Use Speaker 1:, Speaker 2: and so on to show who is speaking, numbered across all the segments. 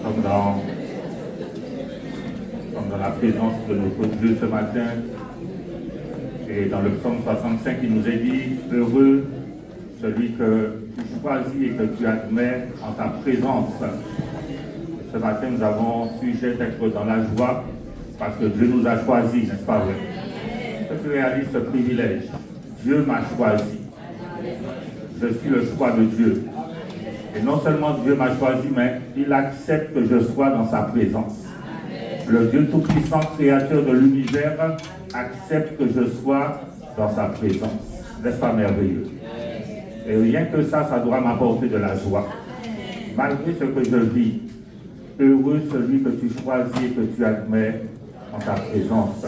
Speaker 1: Comme dans la présence de notre Dieu ce matin. Et dans le psaume 65, il nous est dit, heureux celui que tu choisis et que tu admets en ta présence. Ce matin, nous avons sujet d'être dans la joie parce que Dieu nous a choisis, n'est-ce pas vrai? Que tu réalises ce privilège. Dieu m'a choisi. Je suis le choix de Dieu. Et non seulement Dieu m'a choisi, mais il accepte que je sois dans sa présence. Le Dieu Tout-Puissant, créateur de l'univers, accepte que je sois dans sa présence. N'est-ce pas merveilleux? Et rien que ça doit m'apporter de la joie. Malgré ce que je vis, heureux celui que tu choisis et que tu admets en ta présence.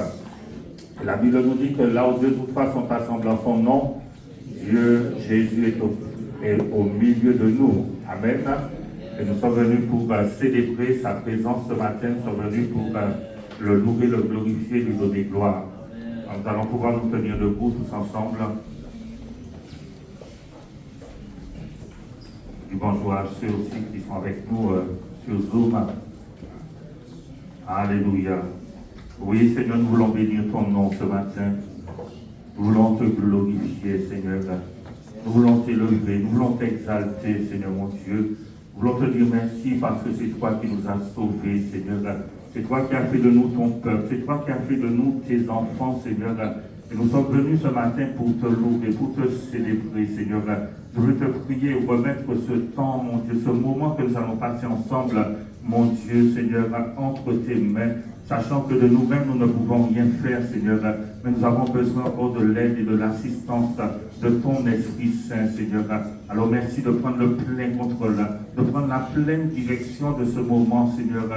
Speaker 1: Et la Bible nous dit que là où deux ou trois sont assemblés en son nom, Dieu, Jésus est au milieu de nous. Amen. Et nous sommes venus pour célébrer sa présence ce matin. Nous sommes venus pour le louer, le glorifier, lui donner gloire. Nous allons pouvoir nous tenir debout tous ensemble. Du bonjour à ceux aussi qui sont avec nous sur Zoom. Alléluia. Oui, Seigneur, nous voulons bénir ton nom ce matin. Nous voulons te glorifier, Seigneur. Nous voulons t'élever, nous voulons t'exalter, Seigneur mon Dieu. Nous voulons te dire merci parce que c'est toi qui nous as sauvés, Seigneur. C'est toi qui as fait de nous ton peuple. C'est toi qui as fait de nous tes enfants, Seigneur. Et nous sommes venus ce matin pour te louer, pour te célébrer, Seigneur. Je veux te prier et remettre ce temps, mon Dieu, ce moment que nous allons passer ensemble, mon Dieu, Seigneur, entre tes mains, sachant que de nous-mêmes, nous ne pouvons rien faire, Seigneur, mais nous avons besoin encore de l'aide et de l'assistance de ton Esprit Saint, Seigneur. Alors merci de prendre le plein contrôle, de prendre la pleine direction de ce moment, Seigneur,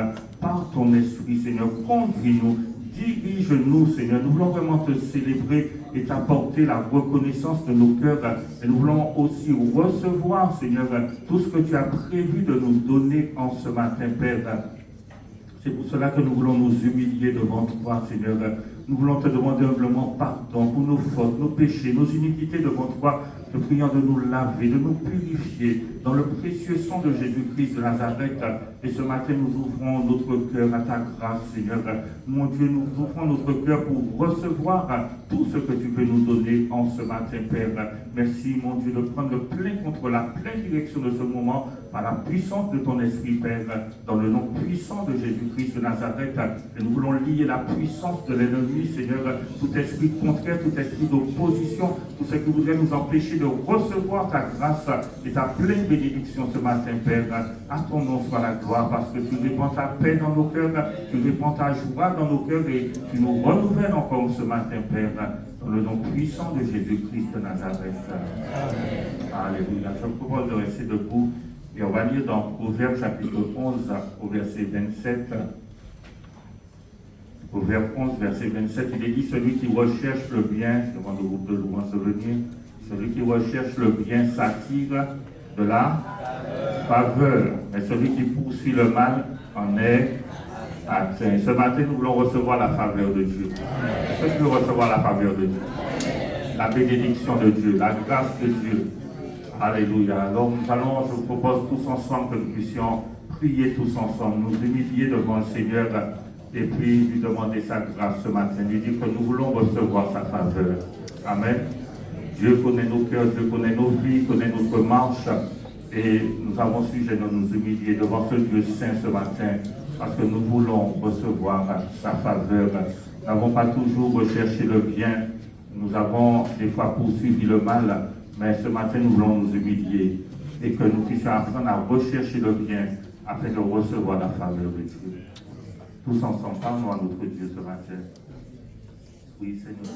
Speaker 1: par ton Esprit, Seigneur. Conduis-nous, dirige-nous, Seigneur. Nous voulons vraiment te célébrer et t'apporter la reconnaissance de nos cœurs. Et nous voulons aussi recevoir, Seigneur, tout ce que tu as prévu de nous donner en ce matin, Père. C'est pour cela que nous voulons nous humilier devant toi, Seigneur. Nous voulons te demander humblement pardon pour nos fautes, nos péchés, nos iniquités devant toi. Te prions de nous laver, de nous purifier dans le précieux sang de Jésus-Christ de Nazareth. Et ce matin, nous ouvrons notre cœur à ta grâce, Seigneur. Mon Dieu, nous ouvrons notre cœur pour recevoir tout ce que tu peux nous donner en ce matin, Père. Merci, mon Dieu, de prendre le plein contrôle, la pleine direction de ce moment par la puissance de ton Esprit, Père, dans le nom puissant de Jésus-Christ de Nazareth. Et nous voulons lier la puissance de l'ennemi, Seigneur, tout esprit contraire, tout esprit d'opposition, tout ce qui voudrait nous empêcher de recevoir ta grâce et ta pleine bénédiction ce matin, Père. À ton nom soit la gloire, parce que tu répands ta paix dans nos cœurs, tu répands ta joie dans nos cœurs et tu nous renouvelles encore ce matin, Père, dans le nom puissant de Jésus-Christ de Nazareth. Alléluia. Je vous propose de rester debout et on va lire dans Proverbe chapitre 11 au verset 27. Proverbe 11, verset 27, il est dit, celui qui recherche le bien, je demande au groupe de louange de venir, celui qui recherche le bien s'attire de la faveur, mais celui qui poursuit le mal en est atteint. Ce matin, nous voulons recevoir la faveur de Dieu. Est-ce que tu veux recevoir la faveur de Dieu? La bénédiction de Dieu, la grâce de Dieu. Alléluia. Alors je vous propose tous ensemble que nous puissions prier tous ensemble, nous humilier devant le Seigneur et puis lui demander sa grâce ce matin, lui dire que nous voulons recevoir sa faveur. Amen. Dieu connaît nos cœurs, Dieu connaît nos vies, connaît notre marche et nous avons sujet de nous humilier devant ce Dieu saint ce matin parce que nous voulons recevoir sa faveur. Nous n'avons pas toujours recherché le bien, nous avons des fois poursuivi le mal, mais ce matin nous voulons nous humilier et que nous puissions apprendre à rechercher le bien afin de recevoir la faveur de Dieu. Tous ensemble, parlons à notre Dieu ce matin. Oui, Seigneur.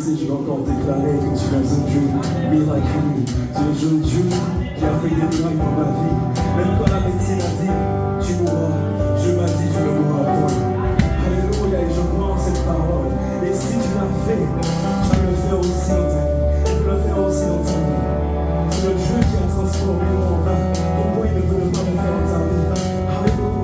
Speaker 2: pensée, je vais encore déclarer que tu es un Dieu miraculeux. Tu es un Dieu qui a fait des miracles dans ma vie. Même quand la médecine a dit, tu mourras, je m'as dit, tu ne mourras point. Alléluia, et je crois en cette parole. Et si tu l'as fait, tu peux le faire aussi dans ta vie. Tu peux le faire aussi dans ta vie. C'est le Dieu qui a transformé mon vin. Pourquoi il ne peut pas le faire dans ta vie? Alléluia.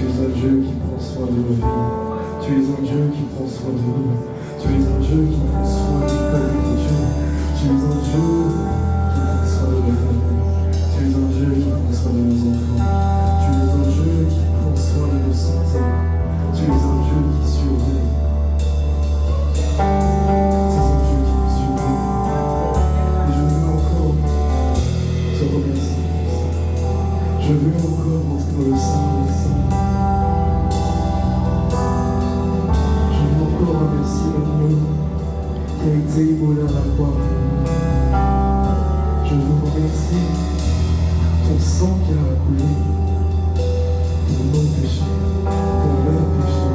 Speaker 2: Tu es un Dieu qui prend soin de nos vies. Tu es un Dieu qui prend soin de nous. Tu es un Dieu qui prend soin du peuple de Dieu. Tu es un Dieu qui prend soin de nos familles. Tu es un Dieu qui prend soin de nos enfants. Tu es un Dieu qui prend soin de nos santé. Tu es un Dieu qui surveille. Tu es un Dieu qui nous surveille. Et je veux encore te remercier. Je veux encore entrer dans le sein des saints. Je veux encore remercier l'agneau qui a été immolé à la croix pour nous. Je veux remercier ton sang qui a coulé pour nos péchés, pour mes péchés.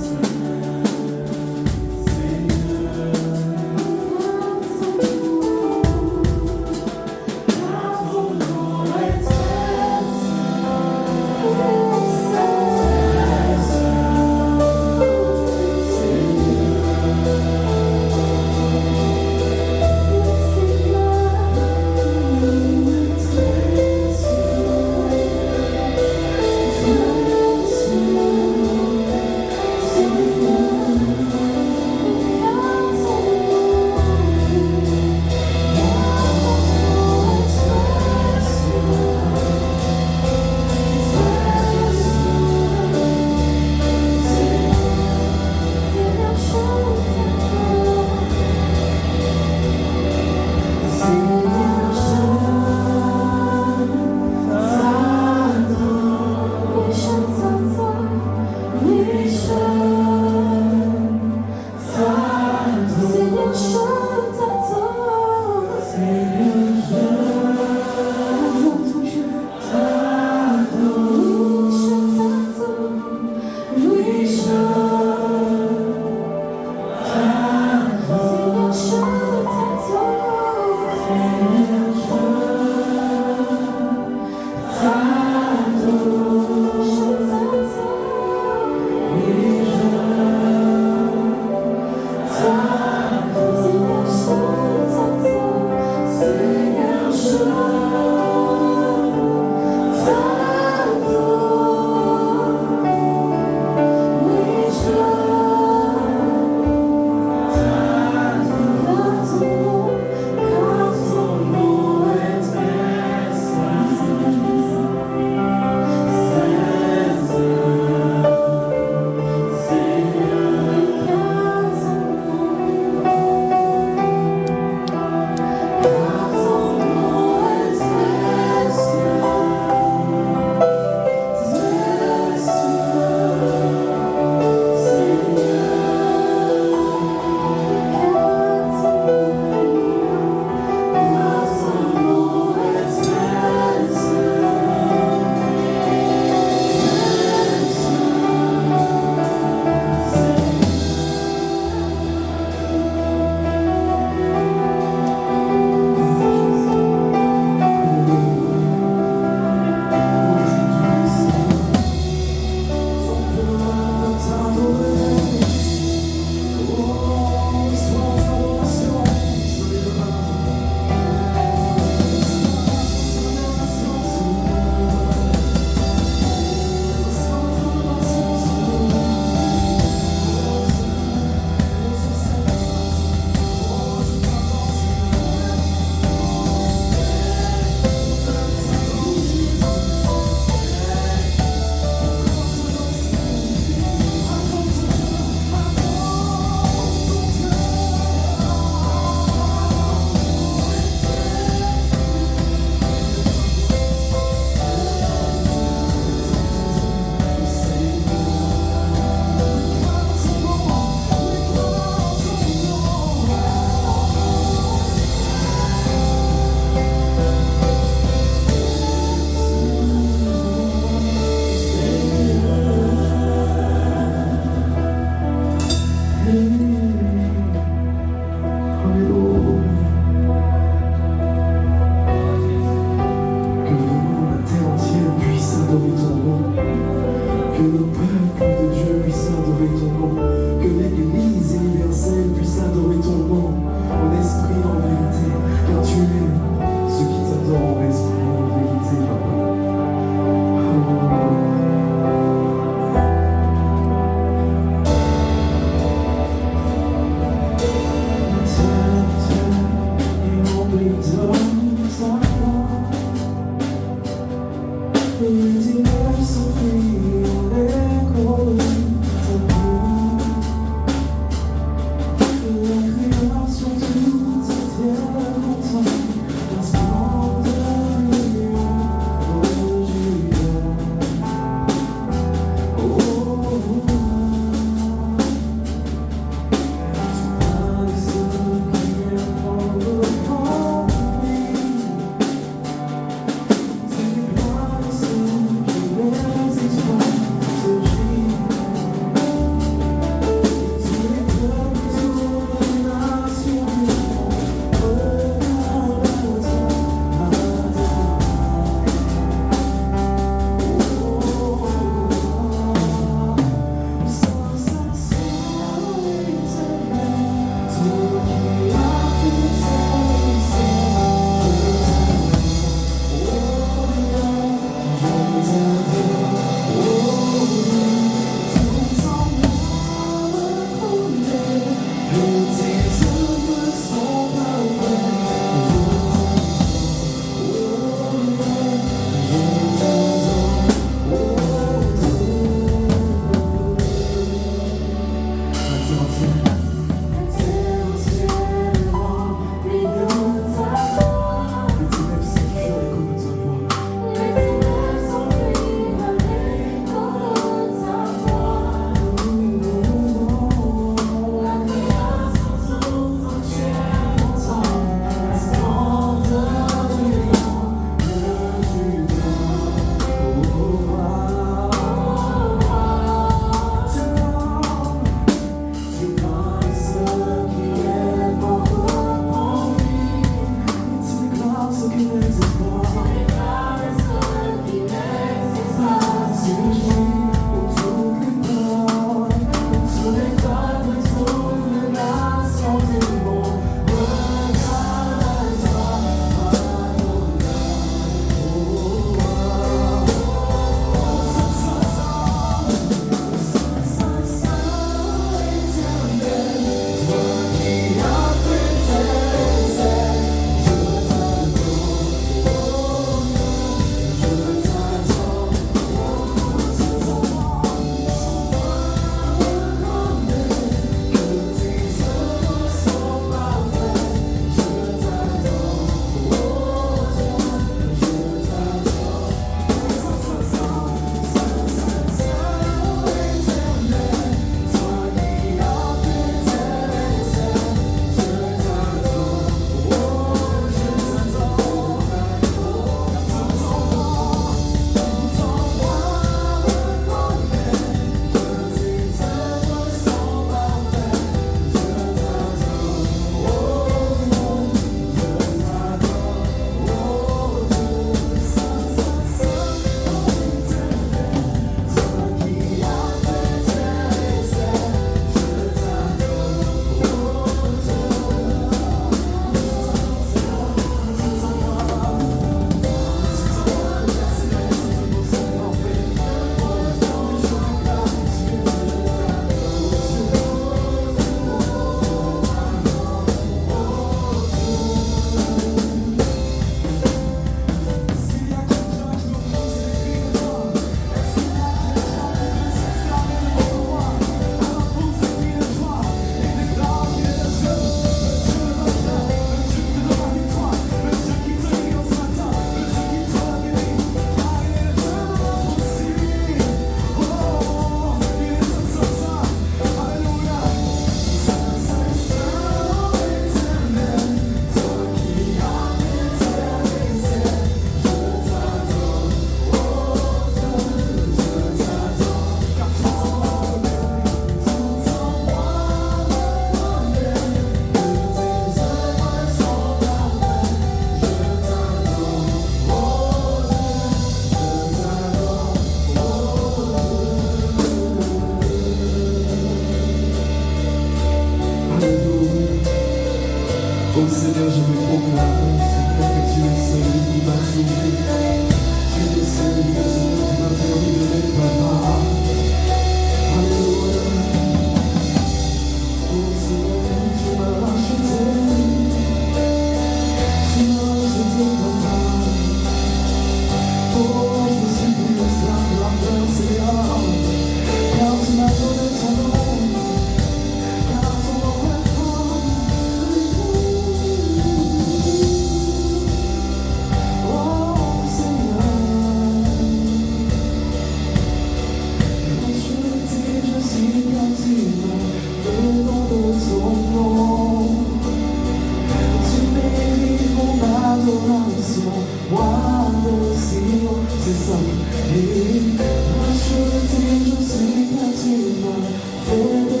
Speaker 2: Et racheté, je sais que tu m'as fait de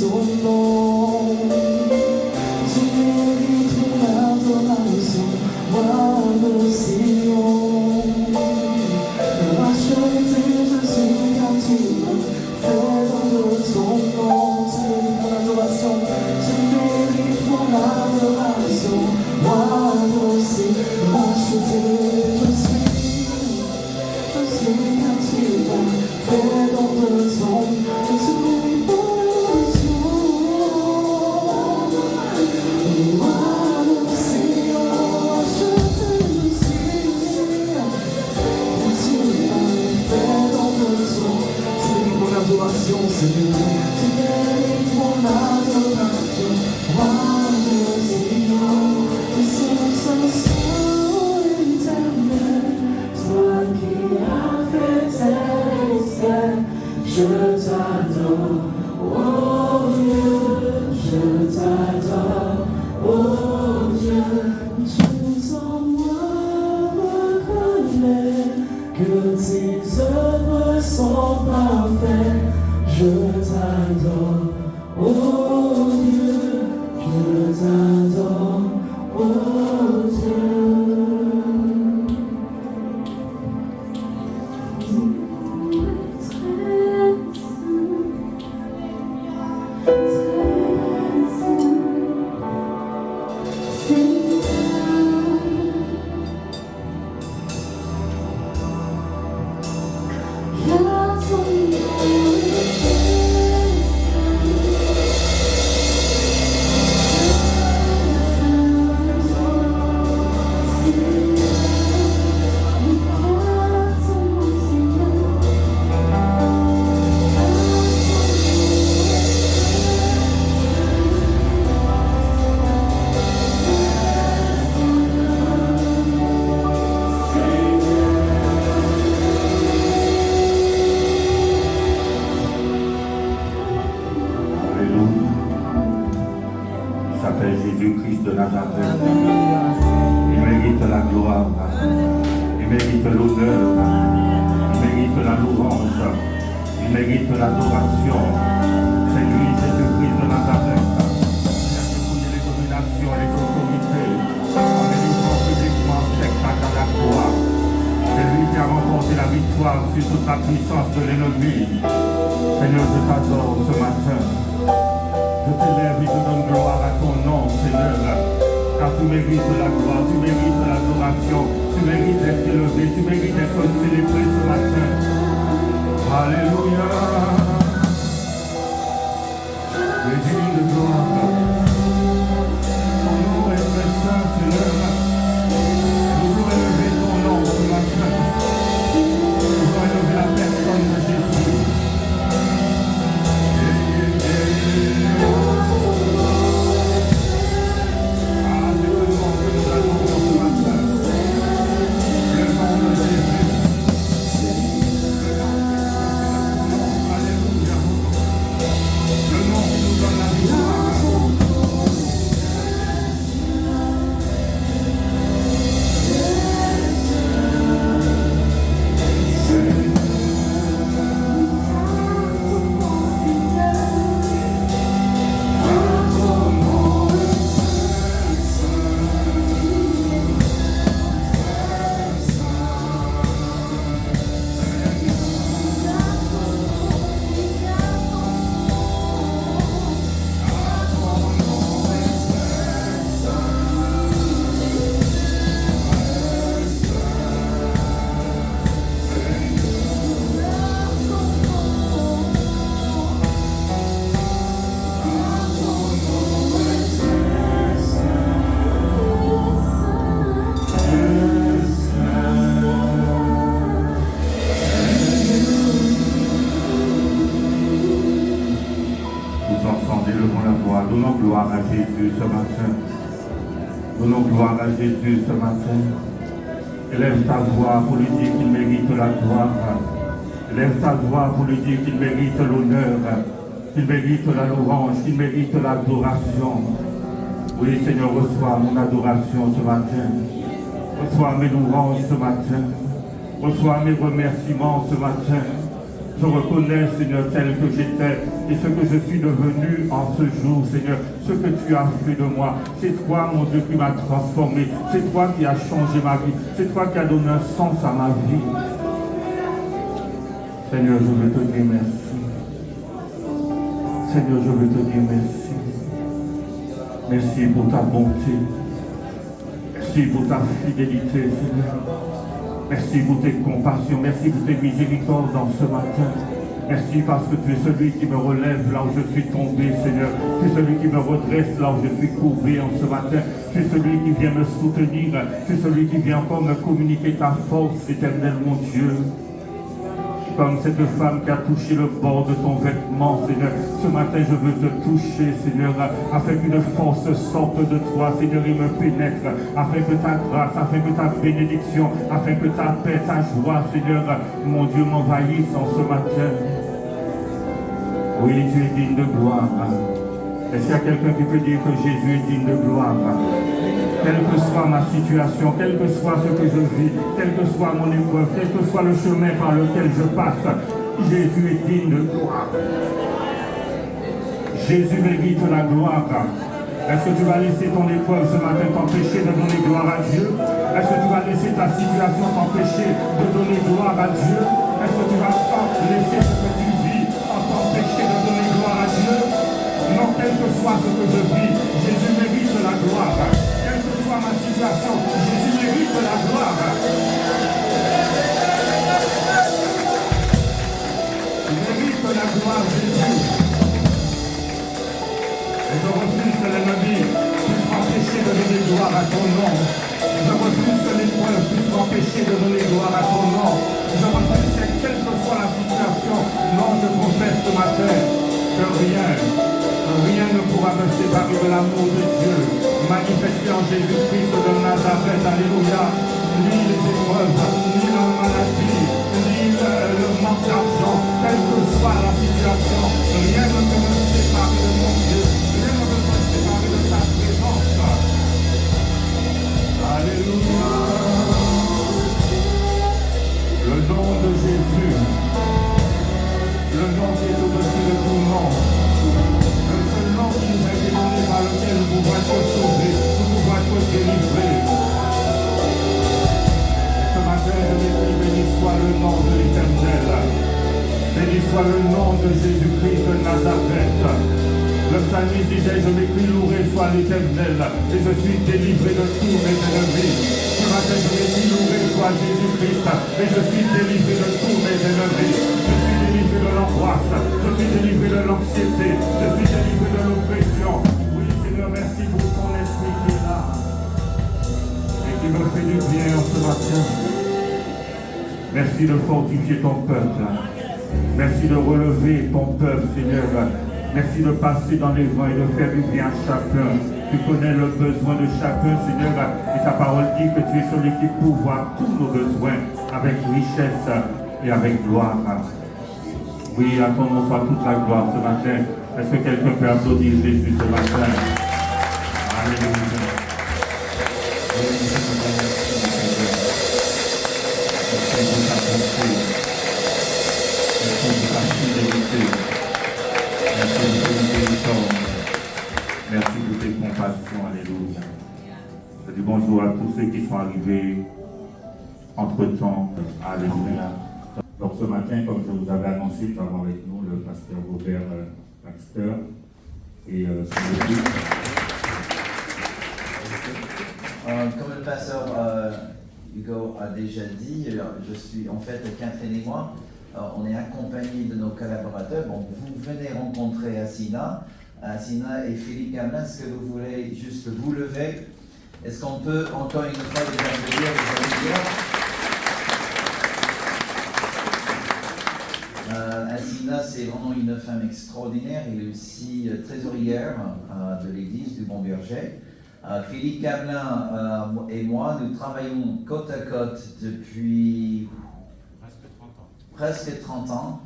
Speaker 2: ton nom. Tu mérites mon adoration, moi le Sion. Racheté, je sais que tu m'as fait de ton nom. Tu mérites mon adoration, tu mérites mon adoration, moi le Sion. Racheté, je suis quand tu m'as fait dans le son, tu mérites mon adoration. Moi le Sion, racheté, je suis quand tu m'as fait dans le son, tu mérites mon adoration, Seigneur. Tu mérites mon adoration, moi le Sion. Et c'est mon seul éternel, toi qui as fait céleste, je t'adore, oh Dieu, je t'adore, oh Dieu. Tout en moi reconnaît que tes œuvres sont parfaites, je t'adore, oh Dieu, je t'adore, oh Dieu.
Speaker 1: Jésus-Christ de Nazareth. Il mérite la gloire, il mérite l'honneur, il mérite la louange, il mérite l'adoration. C'est lui, Jésus-Christ de Nazareth, qui a dépouillé les dominations et les autorités en éliminant publiquement spectacle à la croix. C'est lui qui a remporté la victoire sur toute la puissance de l'ennemi. Seigneur, je t'adore ce matin. Je t'élève et je donne gloire à ton nom, Seigneur, car tu mérites la gloire, tu mérites l'adoration, tu mérites d'être élevé, tu mérites d'être célébré ce matin. Alléluia. Les dignes de gloire. Ton nom est très saint, Seigneur. Nous voulons élever ton nom ce matin. Nous voulons élever la personne de Jésus. Donnons gloire à Jésus ce matin. Donnons gloire à Jésus ce matin. Élève ta voix pour lui dire qu'il mérite la gloire. Élève ta voix pour lui dire qu'il mérite l'honneur, qu'il mérite la louange, qu'il mérite l'adoration. Oui, Seigneur, reçois mon adoration ce matin. Reçois mes louanges ce matin. Reçois mes remerciements ce matin. Je reconnais, Seigneur, tel que j'étais et ce que je suis devenu en ce jour, Seigneur. Ce que tu as fait de moi, c'est toi, mon Dieu, qui m'as transformé. C'est toi qui as changé ma vie. C'est toi qui as donné un sens à ma vie. Seigneur, je veux te dire merci. Seigneur, je veux te dire merci. Merci pour ta bonté. Merci pour ta fidélité, Seigneur. Merci pour tes compassions, merci pour tes miséricordes dans ce matin. Merci parce que tu es celui qui me relève là où je suis tombé, Seigneur. Tu es celui qui me redresse là où je suis courbé en ce matin. Tu es celui qui vient me soutenir. Tu es celui qui vient encore me communiquer ta force, éternel mon Dieu. Comme cette femme qui a touché le bord de ton vêtement, Seigneur. Ce matin, je veux te toucher, Seigneur, afin qu'une force sorte de toi, Seigneur, et me pénètre, afin que ta grâce, afin que ta bénédiction, afin que ta paix, ta joie, Seigneur, mon Dieu, m'envahisse en ce matin. Oui, tu es digne de gloire. Est-ce qu'il y a quelqu'un qui peut dire que Jésus est digne de gloire? Quelle que soit ma situation, quel que soit ce que je vis, quelle que soit mon épreuve, quel que soit le chemin par lequel je passe, Jésus est digne de gloire. Jésus mérite la gloire. Est-ce que tu vas laisser ton épreuve ce matin t'empêcher de donner gloire à Dieu? Est-ce que tu vas laisser ta situation t'empêcher de donner gloire à Dieu? Est-ce que tu vas laisser ce que tu vis t'empêcher de donner gloire à Dieu? Non, quel que soit ce que je vis, Jésus mérite la gloire. Quelle que soit ma situation, Jésus mérite la gloire. Il mérite la gloire, Jésus. Et je refuse que l'ennemi puisse m'empêcher de donner gloire à ton nom. Je refuse que l'épreuve puisse m'empêcher de donner gloire à ton nom. Je refuse que quelle que soit la situation, non, je confesse ce matin que rien ne pourra me séparer de l'amour de Dieu, manifesté en Jésus-Christ de Nazareth, alléluia. Ni les épreuves, ni la maladie, ni le manque d'argent, quelle que soit la situation, rien ne peut me séparer de mon Dieu, rien ne peut me séparer de sa présence. Alléluia. Le nom de Jésus, le nom qui est au-dessus de tout nom. Le nom qui nous a été donné par lequel nous pouvons être sauvés, nous pouvons être délivrés. Et ce matin, je m'écris, béni soit le nom de l'Éternel. Béni soit le nom de Jésus-Christ de Nazareth. Le psalmiste disait, je m'écris, loué soit l'Éternel, et je suis délivré de tous mes ennemis. Ce matin, je m'écris, loué soit Jésus-Christ, et je suis délivré de tous mes ennemis. Je suis délivré de l'angoisse, je suis délivré de l'anxiété, je suis délivré de l'oppression. Oui, Seigneur, merci pour ton esprit qui est là et qui me fait du bien en ce matin. Merci de fortifier ton peuple. Merci de relever ton peuple, Seigneur. Merci de passer dans les vents et de faire du bien à chacun. Tu connais le besoin de chacun, Seigneur, et ta parole dit que tu es celui qui pourvoit tous nos besoins avec richesse et avec gloire. Oui, à ton nom soit toute la gloire ce matin. Est-ce que quelqu'un peut applaudir Jésus ce matin? Alléluia. Merci pour ta bonté. Merci pour ta fidélité. Merci pour tes miséricordes. Merci pour tes compassions. Alléluia. Je dis bonjour à tous ceux qui sont arrivés entre-temps. Alléluia. Donc ce matin, comme je vous avais annoncé, nous avons avec nous le pasteur Robert Baxter et son équipe.
Speaker 3: Comme le pasteur Hugo a déjà dit, je suis en fait Catherine et moi, on est accompagnés de nos collaborateurs. Bon, vous venez rencontrer Assina et Philippe Gamelin. Est-ce que vous voulez juste vous lever? Est-ce qu'on peut encore une fois les applaudir, Assina, c'est vraiment une femme extraordinaire. Elle est aussi trésorière de l'église du Bon Berger. Philippe Gamelin et moi, nous travaillons côte à côte depuis presque 30 ans.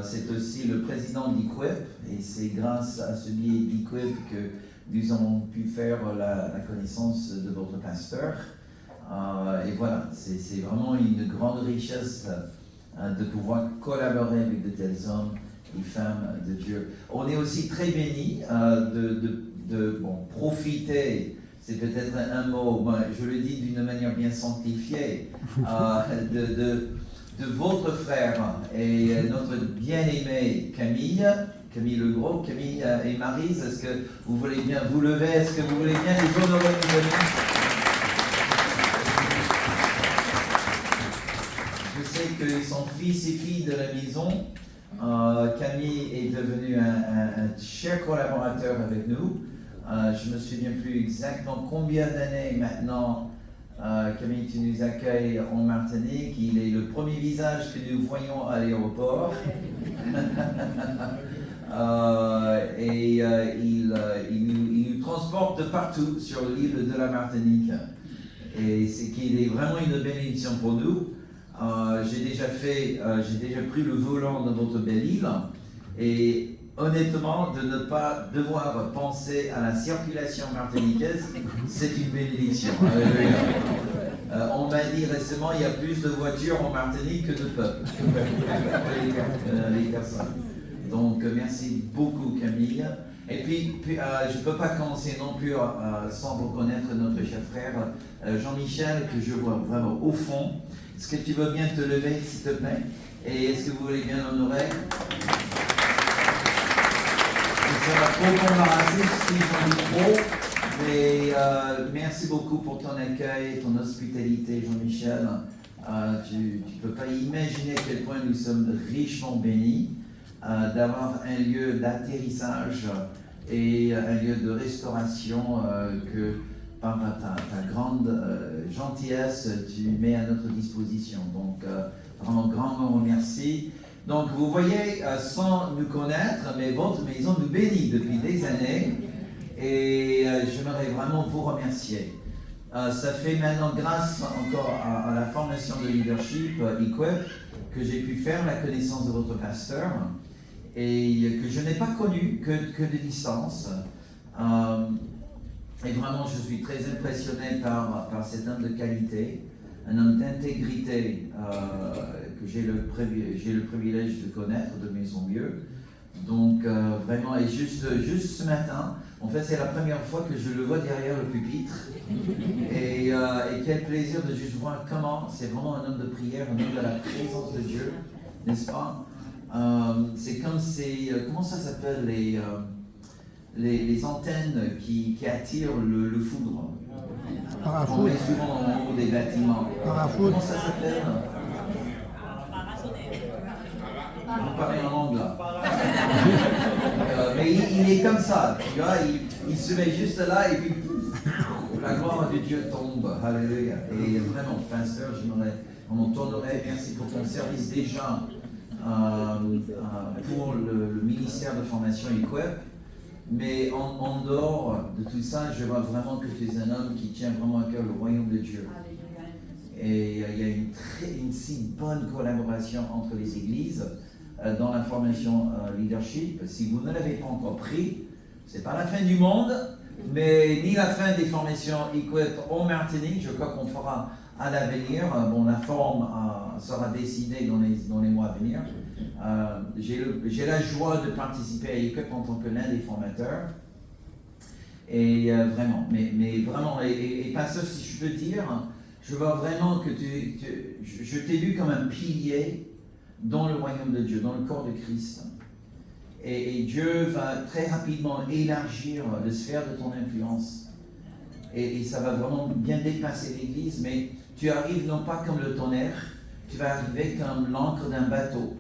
Speaker 3: C'est aussi le président de l'IQUIP et c'est grâce à ce biais d'IQUIP que nous avons pu faire la connaissance de votre pasteur. Et voilà, c'est vraiment une grande richesse de pouvoir collaborer avec de tels hommes et femmes de Dieu. On est aussi très bénis de profiter, c'est peut-être un mot, je le dis d'une manière bien sanctifiée, de votre frère et notre bien-aimé Camille Legros, Camille et Maryse. Est-ce que vous voulez bien vous lever? Est-ce que vous voulez bien les honorer, mes amis? Je sais qu'ils sont fils et filles de la maison. Camille est devenu un cher collaborateur avec nous. Je ne me souviens plus exactement combien d'années maintenant. Camille, tu nous accueilles en Martinique. Il est le premier visage que nous voyons à l'aéroport. Il nous transporte de partout sur l'île de la Martinique. Et c'est qu'il est vraiment une bénédiction pour nous. J'ai déjà pris le volant de votre belle île. Et honnêtement, de ne pas devoir penser à la circulation martiniquaise, c'est une bénédiction. On m'a dit récemment, il y a plus de voitures en Martinique que de peuple, les personnes. Donc, merci beaucoup, Camille. Et puis je ne peux pas commencer non plus sans reconnaître notre cher frère Jean-Michel, que je vois vraiment au fond. Est-ce que tu veux bien te lever, s'il te plaît? Et est-ce que vous voulez bien l'honorer? Ça va trop m'embarrasser si j'en dis trop, mais merci beaucoup pour ton accueil, ton hospitalité, Jean-Michel. Tu ne peux pas imaginer à quel point nous sommes richement bénis d'avoir un lieu d'atterrissage et un lieu de restauration que par ta grande gentillesse tu mets à notre disposition. Donc, vraiment grandement merci. Donc, vous voyez, sans nous connaître, mais votre maison nous bénit depuis des années et j'aimerais vraiment vous remercier. Ça fait maintenant, grâce encore à la formation de leadership Equip, que j'ai pu faire la connaissance de votre pasteur et que je n'ai pas connu que de distance. Et vraiment, je suis très impressionné par cet homme de qualité, un homme d'intégrité que j'ai le privilège de connaître de mes son mieux. Donc vraiment, et juste ce matin, en fait c'est la première fois que je le vois derrière le pupitre. Et quel plaisir de juste voir comment c'est vraiment un homme de prière, un homme de la présence de Dieu, n'est-ce pas? C'est comme comment ça s'appelle les antennes qui attirent le foudre. On met souvent en haut des bâtiments. Comment ça s'appelle? Vous parlez en anglais. Mais il est comme ça, tu vois, il se met juste là et puis la gloire de Dieu tombe. Alléluia. Et vraiment, pasteur, j'aimerais vraiment t'honorer. Merci pour ton service déjà pour le ministère de formation Equip. Mais en dehors de tout ça, je vois vraiment que tu es un homme qui tient vraiment à cœur le royaume de Dieu. Et il y a une si bonne collaboration entre les églises dans la formation leadership. Si vous ne l'avez pas encore pris, c'est pas la fin du monde, mais ni la fin des formations Equip en Martinique. Je crois qu'on fera à l'avenir. Bon, la forme sera décidée dans les mois à venir. J'ai la joie de participer à Equip en tant que l'un des formateurs. Et vraiment, mais vraiment, et pasteur, si je peux dire, je vois vraiment que je t'ai vu comme un pilier dans le royaume de Dieu, dans le corps de Christ. Et Dieu va très rapidement élargir le sphère de ton influence. Et ça va vraiment bien dépasser l'Église, mais tu arrives non pas comme le tonnerre, tu vas arriver comme l'ancre d'un bateau.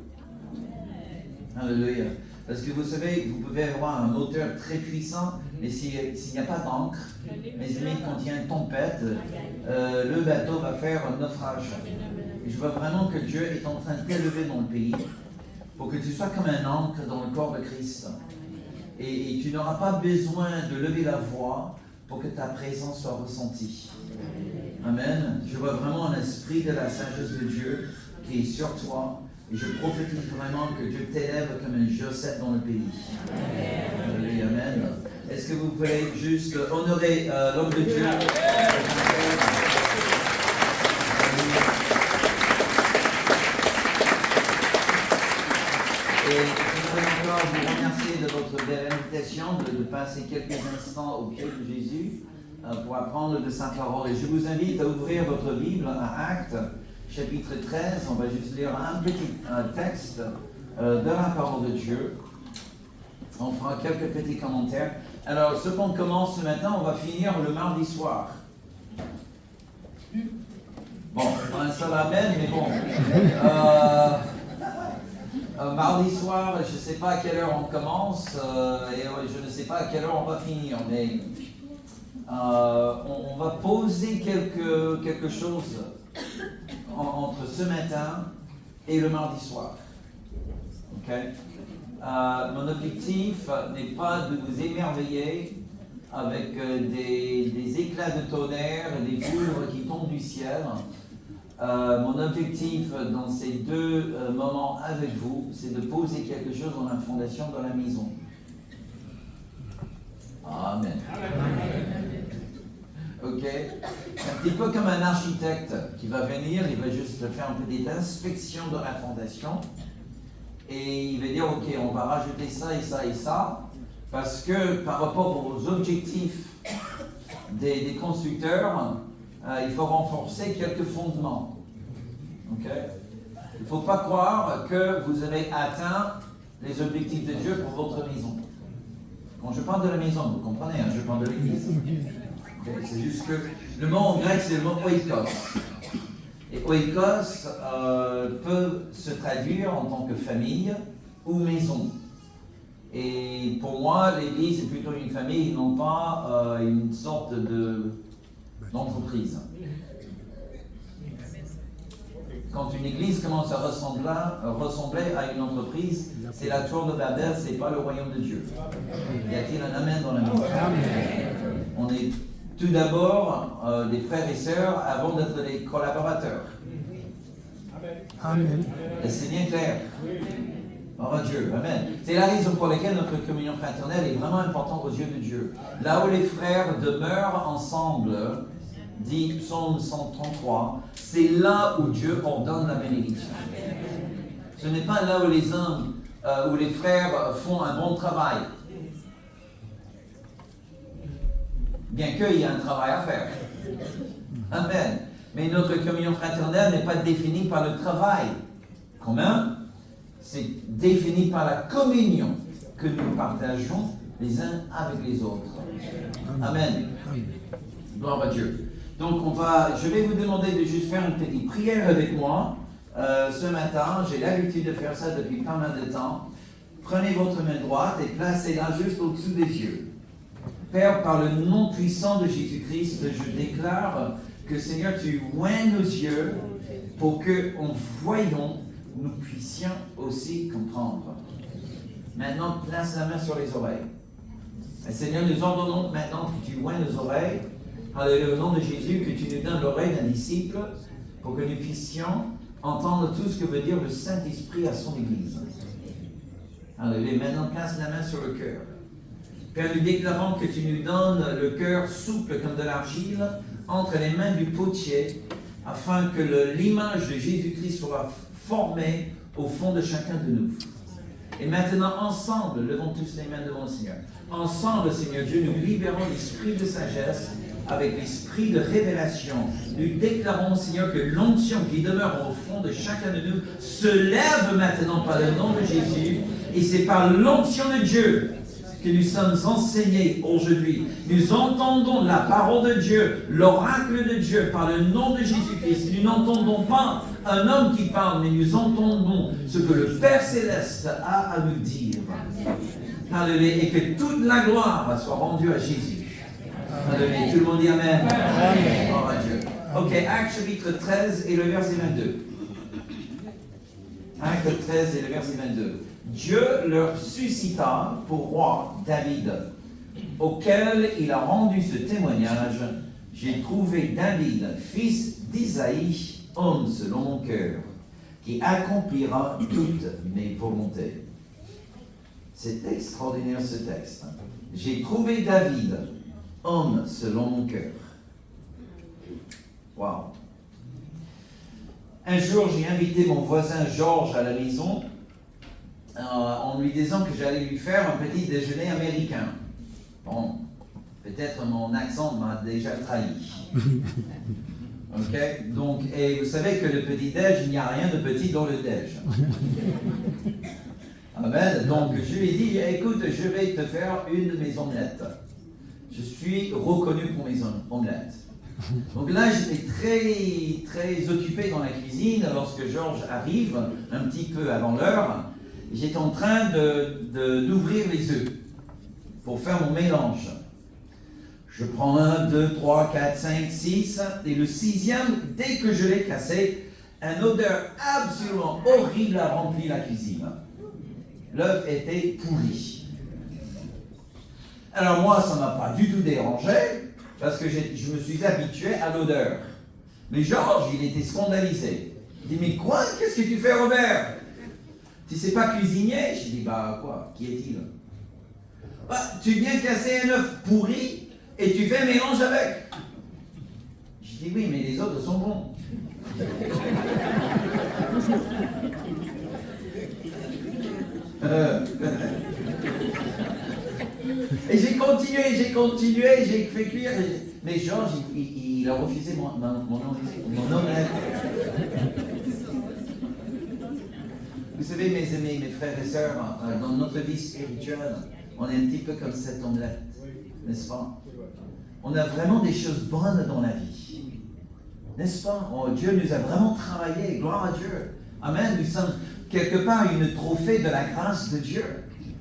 Speaker 3: Alléluia. Parce que vous savez, vous pouvez avoir un moteur très puissant, mais s'il n'y a pas d'encre, mes amis, quand il y a une tempête, le bateau va faire un naufrage. Et je vois vraiment que Dieu est en train de t'élever dans le pays pour que tu sois comme un ancre dans le corps de Christ. Et tu n'auras pas besoin de lever la voix pour que ta présence soit ressentie. Amen. Je vois vraiment un esprit de la sagesse de Dieu qui est sur toi. Et je prophétise vraiment que Dieu t'élève comme un Joseph dans le pays. Amen. Amen. Est-ce que vous pouvez juste honorer l'homme de Dieu? je voudrais encore vous remercier de votre belle invitation, de passer quelques instants au pied de Jésus pour apprendre de sa parole. Et je vous invite à ouvrir votre Bible à Actes, chapitre 13. On va juste lire un petit texte de la parole de Dieu. On fera quelques petits commentaires. Alors, ce qu'on commence ce matin, on va finir le mardi soir. Bon, pas un seul amen, mais bon. Mardi soir, je ne sais pas à quelle heure on commence et je ne sais pas à quelle heure on va finir, mais on va poser quelque chose entre ce matin et le mardi soir. Ok? Mon objectif n'est pas de vous émerveiller avec des éclats de tonnerre, des foudres qui tombent du ciel. Mon objectif dans ces deux moments avec vous, c'est de poser quelque chose dans la fondation de la maison. Amen. Ok? Un petit peu comme un architecte qui va venir, il va juste faire un peu d'inspection de la fondation et il va dire ok, on va rajouter ça et ça et ça parce que par rapport aux objectifs des constructeurs, il faut renforcer quelques fondements. Okay? Il ne faut pas croire que vous avez atteint les objectifs de Dieu pour votre maison. Quand je parle de la maison, vous comprenez, je parle de l'église. Okay? C'est juste que le mot en grec, c'est le mot oikos. Et oikos peut se traduire en tant que famille ou maison. Et pour moi, l'église est plutôt une famille, non pas une sorte d'entreprise. Quand une église commence à ressembler à une entreprise, c'est la tour de Babel, c'est pas le royaume de Dieu. Y a-t-il un amen dans la maison? On est tout d'abord des frères et sœurs avant d'être des collaborateurs.
Speaker 4: Amen.
Speaker 3: Et c'est bien clair. Oh Dieu, amen. C'est la raison pour laquelle notre communion fraternelle est vraiment importante aux yeux de Dieu. Là où les frères demeurent ensemble, dit Psaume 133, c'est là où Dieu ordonne la bénédiction. Ce n'est pas là où les hommes, où les frères font un bon travail. Bien qu'il y ait un travail à faire. Amen. Mais notre communion fraternelle n'est pas définie par le travail commun, c'est défini par la communion que nous partageons les uns avec les autres. Amen. Gloire à Dieu. Donc je vais vous demander de juste faire une petite prière avec moi ce matin. J'ai l'habitude de faire ça depuis pas mal de temps. Prenez votre main droite et placez-la juste au-dessous des yeux. Père, par le nom puissant de Jésus-Christ, je déclare que Seigneur, tu oins nos yeux pour que, en voyant, nous puissions aussi comprendre. Maintenant, place la main sur les oreilles. Et Seigneur, nous ordonnons maintenant que tu oins nos oreilles. Alléluia, au nom de Jésus, que tu nous donnes l'oreille d'un disciple pour que nous puissions entendre tout ce que veut dire le Saint-Esprit à son Église. Alléluia, maintenant place la main sur le cœur. Père, nous déclarons que tu nous donnes le cœur souple comme de l'argile entre les mains du potier, afin que l'image de Jésus-Christ soit formée au fond de chacun de nous. Et maintenant, ensemble, levons tous les mains devant le Seigneur. Ensemble, Seigneur Dieu, nous libérons l'esprit de sagesse avec l'esprit de révélation. Nous déclarons, Seigneur, que l'onction qui demeure au fond de chacun de nous se lève maintenant par le nom de Jésus. Et c'est par l'onction de Dieu que nous sommes enseignés aujourd'hui. Nous entendons la parole de Dieu, l'oracle de Dieu par le nom de Jésus-Christ. Nous n'entendons pas un homme qui parle, mais nous entendons ce que le Père Céleste a à nous dire. Alléluia. Et que toute la gloire soit rendue à Jésus. Alléluia. Tout le monde dit Amen. Amen. Gloire à Dieu. Ok, Actes chapitre 13 et le verset 22. Actes 13 et le verset 22. Dieu leur suscita pour roi David, auquel il a rendu ce témoignage. J'ai trouvé David, fils d'Isaïe, homme selon mon cœur, qui accomplira toutes mes volontés. C'est extraordinaire ce texte. J'ai trouvé David, homme selon mon cœur. Wow. Un jour, j'ai invité mon voisin Georges à la maison. en lui disant que j'allais lui faire un petit déjeuner américain. Bon, peut-être mon accent m'a déjà trahi. Ok? Donc, et vous savez que le petit-déj, il n'y a rien de petit dans le déj. Amen. Donc, je lui ai dit, écoute, je vais te faire une de mes omelettes. Je suis reconnu pour mes omelettes. Donc là, j'étais très, très occupé dans la cuisine lorsque Georges arrive, un petit peu avant l'heure. J'étais en train d'ouvrir les œufs pour faire mon mélange. Je prends 1, 2, 3, 4, 5, 6, et le 6e, dès que je l'ai cassé, une odeur absolument horrible a rempli la cuisine. L'œuf était pourri. Alors moi, ça ne m'a pas du tout dérangé, parce que je me suis habitué à l'odeur. Mais Georges, il était scandalisé. Il dit, mais quoi? Qu'est-ce que tu fais, Robert? Tu ne sais pas cuisiner? Je dis, bah quoi? Qui est-il? Bah, tu viens casser un œuf pourri et tu fais un mélange avec. Je dis, oui, mais les autres sont bons. Et j'ai continué, j'ai fait cuire. Mais Georges, il a refusé mon omelette. Vous savez, mes amis, mes frères et sœurs, dans notre vie spirituelle, on est un petit peu comme cette omelette, n'est-ce pas? On a vraiment des choses bonnes dans la vie, n'est-ce pas? Oh, Dieu nous a vraiment travaillé, gloire à Dieu. Amen, nous sommes quelque part une trophée de la grâce de Dieu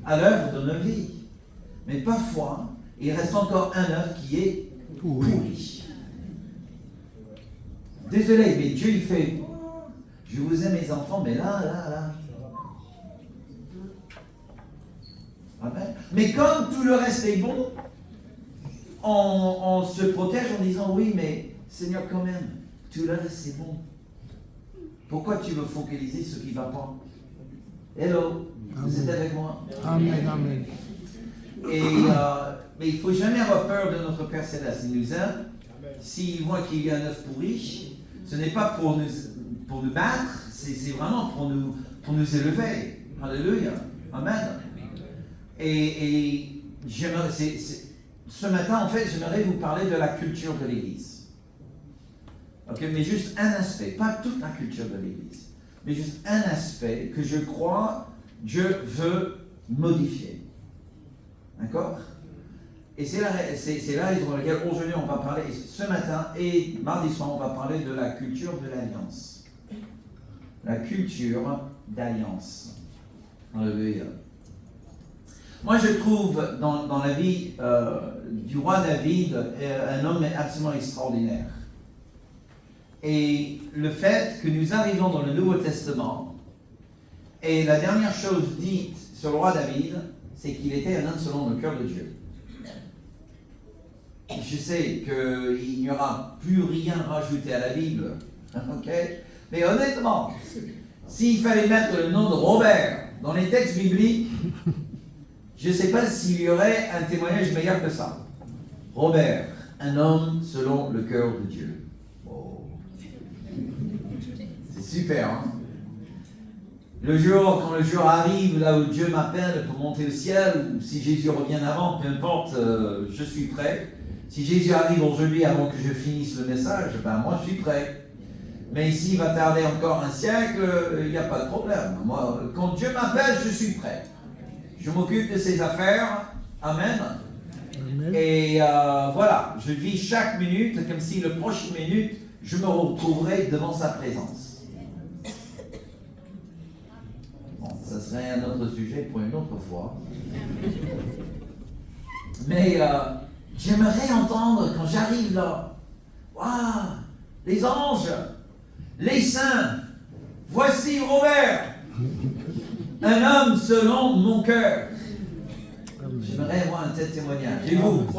Speaker 3: à l'œuvre de nos vies. Mais parfois, il reste encore un œuf qui est pourri. Désolé, mais Dieu il fait, je vous aime mes enfants, mais là. Amen. Mais comme tout le reste est bon, on se protège en disant, oui, mais Seigneur quand même, tout le reste c'est bon. Pourquoi tu veux focaliser ce qui ne va pas? Hello, vous êtes avec moi?
Speaker 4: Amen, amen.
Speaker 3: Et, mais il ne faut jamais avoir peur de notre Père Céleste. Il nous aime. S'il voit qu'il y a un œuf pourri, ce n'est pas pour nous battre, c'est vraiment pour nous élever. Alléluia. Amen. Et ce matin, en fait, j'aimerais vous parler de la culture de l'Église. Ok, mais juste un aspect, pas toute la culture de l'Église, mais juste un aspect que je crois Dieu veut modifier. D'accord? Et c'est la raison pour laquelle aujourd'hui on va parler, ce matin et mardi soir, on va parler de la culture de l'alliance. La culture d'alliance. Alléluia. Moi, je trouve dans la vie du roi David un homme absolument extraordinaire. Et le fait que nous arrivons dans le Nouveau Testament, et la dernière chose dite sur le roi David, c'est qu'il était un homme selon le cœur de Dieu. Je sais qu'il n'y aura plus rien rajouté à la Bible, ok? Mais honnêtement, s'il fallait mettre le nom de Robert dans les textes bibliques, je ne sais pas s'il y aurait un témoignage meilleur que ça. Robert, un homme selon le cœur de Dieu. Oh. C'est super, hein? Quand le jour arrive, là où Dieu m'appelle pour monter au ciel, ou si Jésus revient avant, peu importe, je suis prêt. Si Jésus arrive aujourd'hui avant que je finisse le message, ben moi je suis prêt. Mais s'il va tarder encore un siècle, il n'y a pas de problème. Moi, quand Dieu m'appelle, je suis prêt. Je m'occupe de ses affaires. Amen. Amen. Et voilà, je vis chaque minute comme si le prochaine minute, je me retrouverai devant sa présence. Bon, ça serait un autre sujet pour une autre fois. Mais j'aimerais entendre quand j'arrive là, waouh, les anges, les saints, voici Robert, un homme selon mon cœur. J'aimerais avoir un tel témoignage. Et vous? Est-ce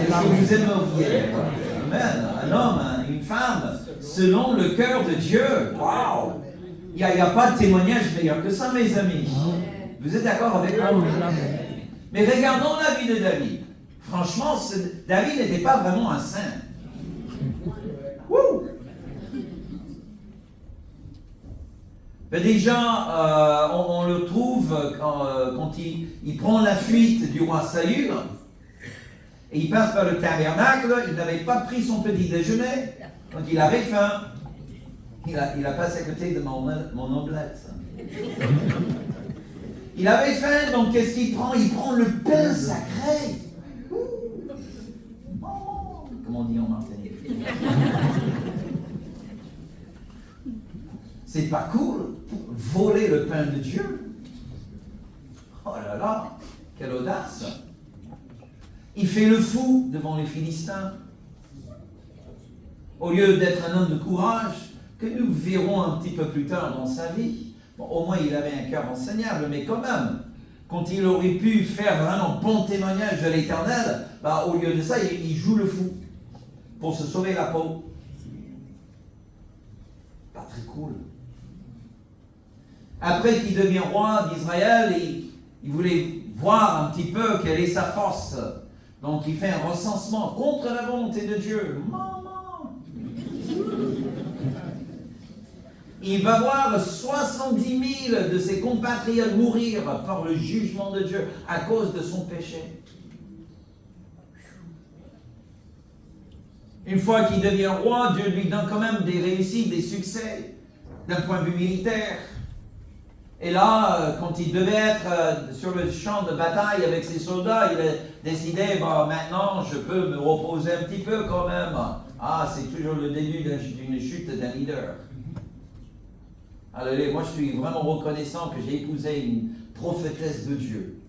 Speaker 3: que vous aimeriez? Amen. Un homme, une femme, selon le cœur de Dieu. Waouh! Il n'y a pas de témoignage meilleur que ça, mes amis. Vous êtes d'accord avec moi? Mais regardons la vie de David. Franchement, David n'était pas vraiment un saint. Wouh! Ben déjà, on le trouve quand il prend la fuite du roi Saül, et il passe par le tabernacle, il n'avait pas pris son petit déjeuner, donc il avait faim. Il a passé à côté de mon omelette. Il avait faim, donc qu'est-ce qu'il prend? Il prend le pain sacré. Comme on dit en Martinique. C'est pas cool, voler le pain de Dieu. Oh là là, quelle audace. Il fait le fou devant les Philistins. Au lieu d'être un homme de courage, que nous verrons un petit peu plus tard dans sa vie. Bon, au moins, il avait un cœur enseignable, mais quand même, quand il aurait pu faire vraiment bon témoignage de l'Éternel, bah, au lieu de ça, il joue le fou pour se sauver la peau. Pas très cool. Après qu'il devient roi d'Israël, il voulait voir un petit peu quelle est sa force. Donc il fait un recensement contre la volonté de Dieu. Maman! Il va voir 70 000 de ses compatriotes mourir par le jugement de Dieu à cause de son péché. Une fois qu'il devient roi, Dieu lui donne quand même des réussites, des succès d'un point de vue militaire. Et là, quand il devait être sur le champ de bataille avec ses soldats, il a décidé, bon, maintenant je peux me reposer un petit peu quand même. Ah, c'est toujours le début d'une chute d'un leader. Alors, moi je suis vraiment reconnaissant que j'ai épousé une prophétesse de Dieu,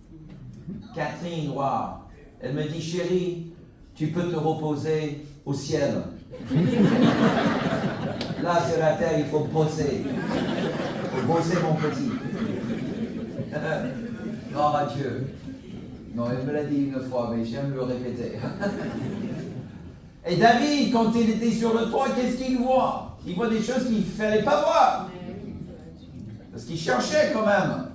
Speaker 3: Catherine Roy. Elle me dit, chérie, tu peux te reposer au ciel. Là, sur la terre, il faut bosser. Il faut bosser, mon petit. Gloire à Dieu. Non, elle me l'a dit une fois, mais j'aime le répéter. Et David, quand il était sur le toit, qu'est-ce qu'il voit? Il voit des choses qu'il ne fallait pas voir. Parce qu'il cherchait quand même.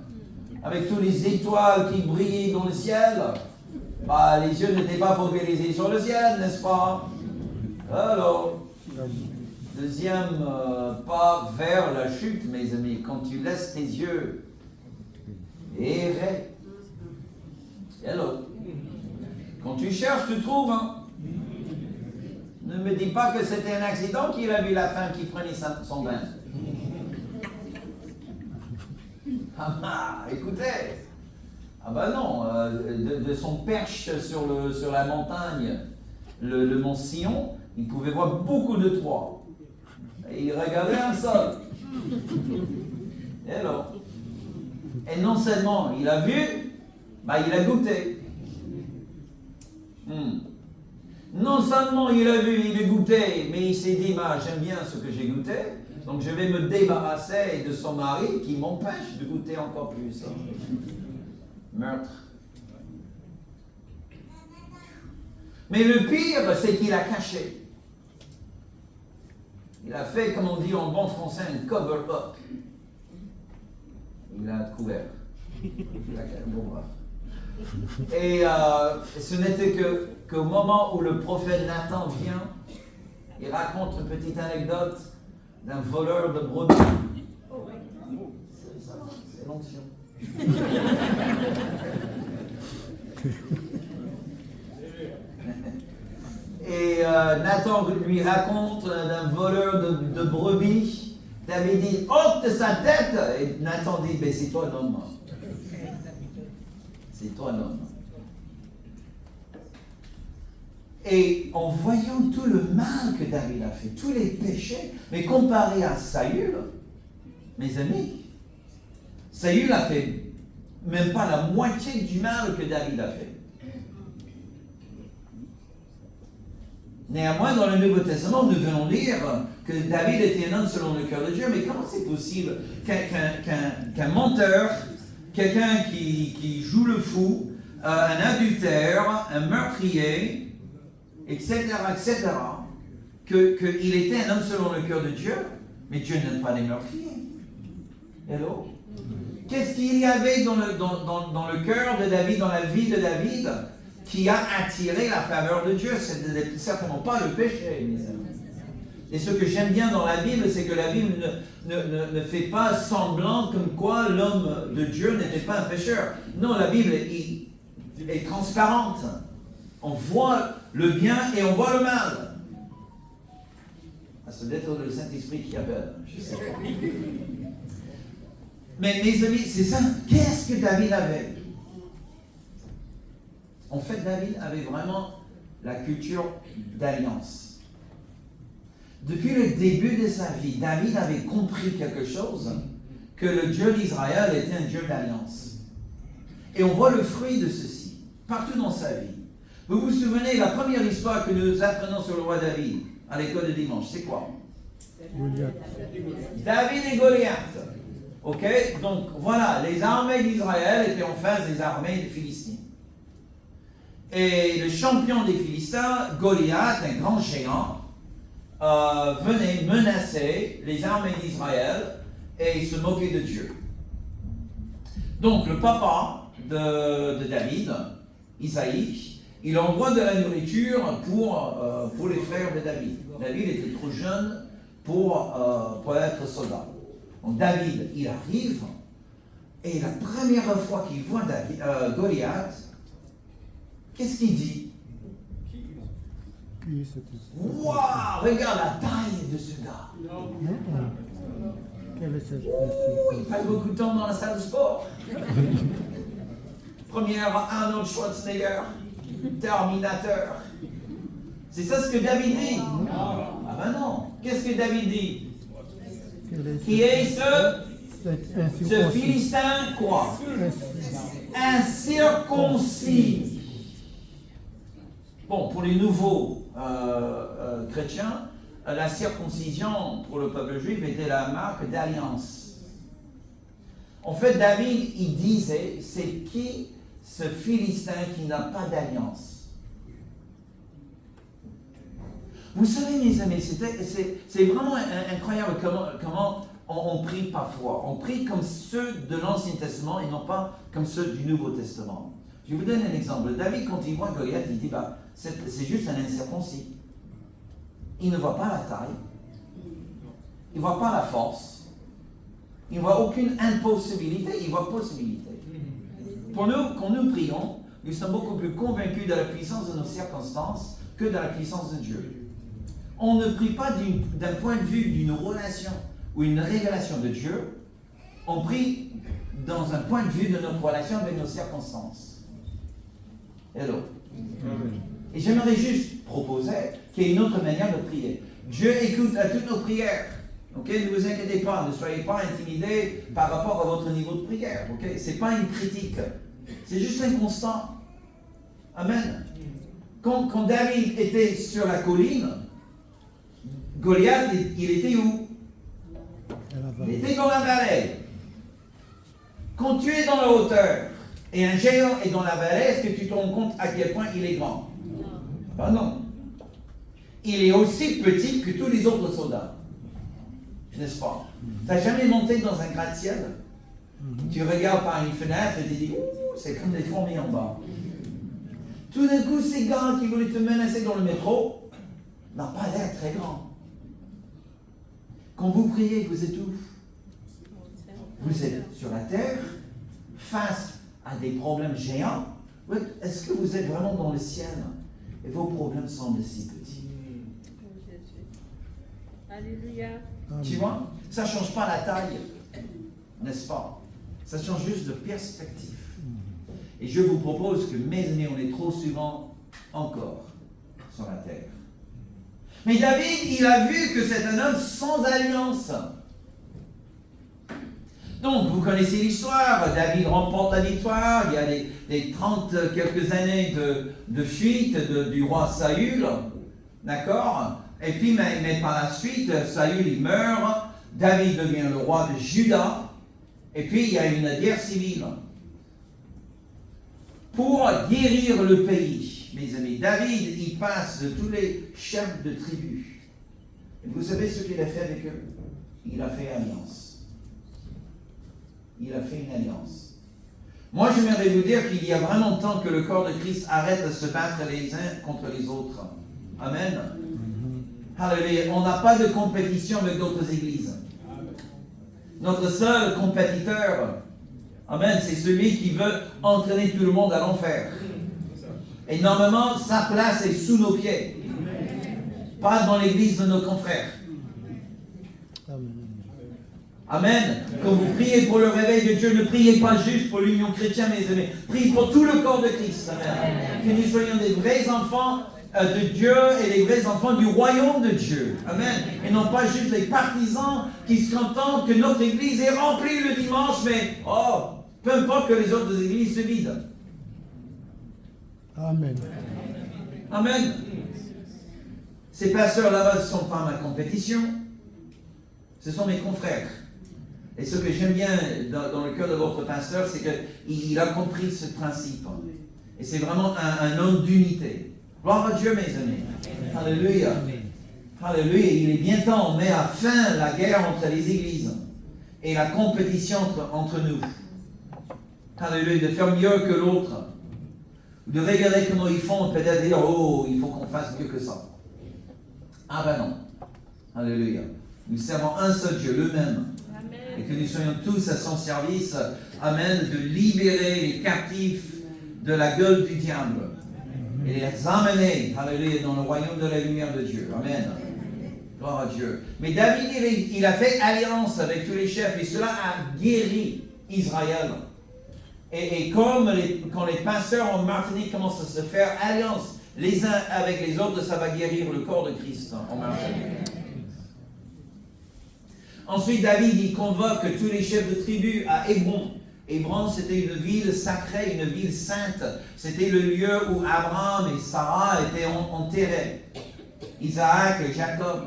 Speaker 3: Avec toutes les étoiles qui brillaient dans le ciel, bah, les yeux n'étaient pas focalisés sur le ciel, n'est-ce pas? Alors, deuxième pas vers la chute, mes amis, quand tu laisses tes yeux errer. Alors, quand tu cherches, tu trouves. Hein? Ne me dis pas que c'était un accident qu'il a vu la femme qui prenait son bain. Ah, écoutez. Ah ben non, de son perche sur la montagne, le mont Sion, il pouvait voir beaucoup de toits. Et il regardait un seul. Et alors? Et non seulement il a vu, bah il a goûté. Non seulement il a vu, il a goûté, mais il s'est dit, bah, j'aime bien ce que j'ai goûté, donc je vais me débarrasser de son mari qui m'empêche de goûter encore plus. Meurtre. Mais le pire, c'est qu'il a caché. Il a fait, comme on dit en bon français, un cover-up. Il a couvert. Et ce n'était qu'au moment où le prophète Nathan vient, il raconte une petite anecdote d'un voleur de brebis. C'est l'onction. Et Nathan lui raconte d'un voleur de brebis. David dit, ôte de sa tête. Et Nathan dit, mais c'est toi l'homme. C'est toi l'homme. Et en voyant tout le mal que David a fait, tous les péchés, mais comparé à Saül, mes amis, Saül a fait même pas la moitié du mal que David a fait. Néanmoins, dans le Nouveau Testament, nous venons lire que David était un homme selon le cœur de Dieu, mais comment c'est possible qu'un menteur, quelqu'un qui joue le fou, un adultère, un meurtrier, etc., qu'il était un homme selon le cœur de Dieu, mais Dieu n'aime pas les meurtriers. Hello? Qu'est-ce qu'il y avait dans le cœur de David, dans la vie de David, qui a attiré la faveur de Dieu? Ce n'était certainement pas le péché, mes amis. Et ce que j'aime bien dans la Bible, c'est que la Bible ne fait pas semblant comme quoi l'homme de Dieu n'était pas un pécheur. Non, la Bible est transparente. On voit le bien et on voit le mal. C'est peut-être le Saint-Esprit qui appelle, je sais pas. Mais mes amis, c'est ça. Qu'est-ce que David avait? En fait, David avait vraiment la culture d'alliance. Depuis le début de sa vie, David avait compris quelque chose, que le Dieu d'Israël était un Dieu d'alliance. Et on voit le fruit de ceci, partout dans sa vie. Vous vous souvenez, la première histoire que nous apprenons sur le roi David, à l'école de dimanche, c'est quoi?
Speaker 4: Goliath.
Speaker 3: David et Goliath. Ok? Donc voilà, les armées d'Israël étaient en face des armées des Philistins. Et le champion des Philistins, Goliath, un grand géant, venait menacer les armées d'Israël et se moquer de Dieu. Donc le papa de David, Isaïe, il envoie de la nourriture pour les frères de David. David était trop jeune pour être soldat. Donc David, il arrive, et la première fois qu'il voit Goliath, qu'est-ce qu'il dit? Waouh, regarde la taille de ce gars.
Speaker 4: Quelle est cette
Speaker 3: Il passe beaucoup de temps dans la salle de sport. Première, Arnold Schwarzenegger, Terminateur. C'est ça ce que David dit. Ah ben non. Qu'est-ce que David dit? Qui est ce Philistin quoi? Incirconcis. Bon, pour les nouveaux chrétiens, la circoncision pour le peuple juif était la marque d'alliance. En fait, David, il disait, c'est qui ce Philistin qui n'a pas d'alliance? Vous savez, mes amis, c'est vraiment incroyable comment on prie parfois. On prie comme ceux de l'Ancien Testament et non pas comme ceux du Nouveau Testament. Je vous donne un exemple. David, quand il voit Goliath, il dit, c'est juste un incirconcis. Il ne voit pas la taille. Il ne voit pas la force. Il ne voit aucune impossibilité, il voit possibilité. Pour nous, quand nous prions, nous sommes beaucoup plus convaincus de la puissance de nos circonstances que de la puissance de Dieu. On ne prie pas d'un point de vue d'une relation ou une révélation de Dieu, on prie dans un point de vue de notre relation avec nos circonstances. Hello. Et j'aimerais juste proposer qu'il y ait une autre manière de prier. Dieu écoute à toutes nos prières. Ok, ne vous inquiétez pas, ne soyez pas intimidés par rapport à votre niveau de prière. Ok, c'est pas une critique, c'est juste un constat. Amen. Quand David était sur la colline, Goliath, il était où? Il était dans la vallée. Quand tu es dans la hauteur et un géant est dans la vallée, est-ce que tu te rends compte à quel point il est grand? Ben non. Il est aussi petit que tous les autres soldats. N'est-ce pas? Tu n'as jamais monté dans un gratte-ciel? Tu regardes par une fenêtre et tu dis, c'est comme des fourmis en bas. Tout d'un coup, ces gars qui voulaient te menacer dans le métro n'ont pas l'air très grands. Quand vous priez, vous êtes où? Vous êtes sur la terre, face à des problèmes géants. Est-ce que vous êtes vraiment dans le ciel? Et vos problèmes semblent si petits.
Speaker 5: Alléluia.
Speaker 3: Tu vois? Ça ne change pas la taille, n'est-ce pas? Ça change juste de perspective. Et je vous propose que, mes amis, on est trop souvent encore sur la terre. Mais David, il a vu que c'est un homme sans alliance. Donc, vous connaissez l'histoire. David remporte la victoire. Il y a les 30 quelques années de fuite du roi Saül. D'accord? Et puis, mais par la suite, Saül, il meurt. David devient le roi de Juda. Et puis, il y a une guerre civile. Pour guérir le pays, mes amis, David, il passe de tous les chefs de tribus. Et vous savez ce qu'il a fait avec eux? Il a fait alliance. Il a fait une alliance. Moi, j'aimerais vous dire qu'il y a vraiment temps que le corps de Christ arrête de se battre les uns contre les autres. Amen. Alléluia. On n'a pas de compétition avec d'autres églises. Notre seul compétiteur, amen, c'est celui qui veut entraîner tout le monde à l'enfer. Et normalement, sa place est sous nos pieds. Pas dans l'église de nos confrères. Amen. Quand vous priez pour le réveil de Dieu, ne priez pas juste pour l'union chrétienne, mes amis. Priez pour tout le corps de Christ. Amen. Que nous soyons des vrais enfants de Dieu et les vrais enfants du royaume de Dieu. Amen. Et non pas juste les partisans qui se contentent que notre église est remplie le dimanche, mais peu importe que les autres églises se vident.
Speaker 4: Amen.
Speaker 3: Amen. Ces pasteurs là-bas ne sont pas ma compétition. Ce sont mes confrères. Et ce que j'aime bien dans le cœur de votre pasteur, c'est qu'il a compris ce principe. Et c'est vraiment un homme d'unité. Gloire à Dieu, mes amis. Alléluia. Alléluia. Il est bien temps, on met à fin la guerre entre les églises et la compétition entre nous. Alléluia. De faire mieux que l'autre. De regarder comment ils font, peut-être dire, il faut qu'on fasse mieux que ça. Ah ben non. Alléluia. Nous servons un seul Dieu, le même. Et que nous soyons tous à son service, amen, de libérer les captifs de la gueule du diable et les amener, alléluia, dans le royaume de la lumière de Dieu. Amen. Gloire à Dieu. Mais David, il a fait alliance avec tous les chefs et cela a guéri Israël. Et comme quand les pasteurs en Martinique commencent à se faire alliance les uns avec les autres, ça va guérir le corps de Christ en Martinique. Ensuite, David, il convoque tous les chefs de tribus à Hébron. Hébron, c'était une ville sacrée, une ville sainte. C'était le lieu où Abraham et Sarah étaient enterrés. Isaac et Jacob.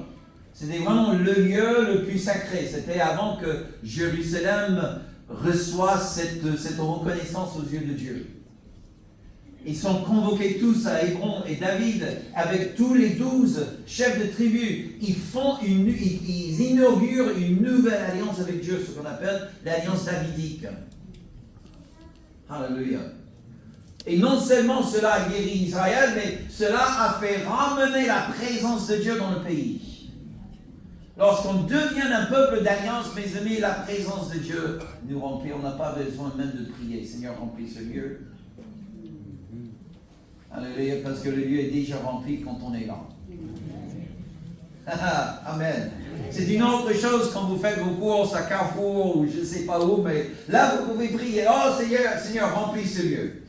Speaker 3: C'était vraiment le lieu le plus sacré. C'était avant que Jérusalem reçoive cette reconnaissance aux yeux de Dieu. Ils sont convoqués tous à Hébron et David, avec tous les 12 chefs de tribu, ils inaugurent une nouvelle alliance avec Dieu, ce qu'on appelle l'alliance davidique. Alléluia. Et non seulement cela a guéri Israël, mais cela a fait ramener la présence de Dieu dans le pays. Lorsqu'on devient un peuple d'alliance, mes amis, la présence de Dieu nous remplit. On n'a pas besoin même de prier. Seigneur, remplis ce lieu. Alléluia, parce que le lieu est déjà rempli quand on est là. Amen. C'est une autre chose quand vous faites vos courses à Carrefour ou je ne sais pas où, mais là vous pouvez prier. Oh Seigneur, remplis ce lieu.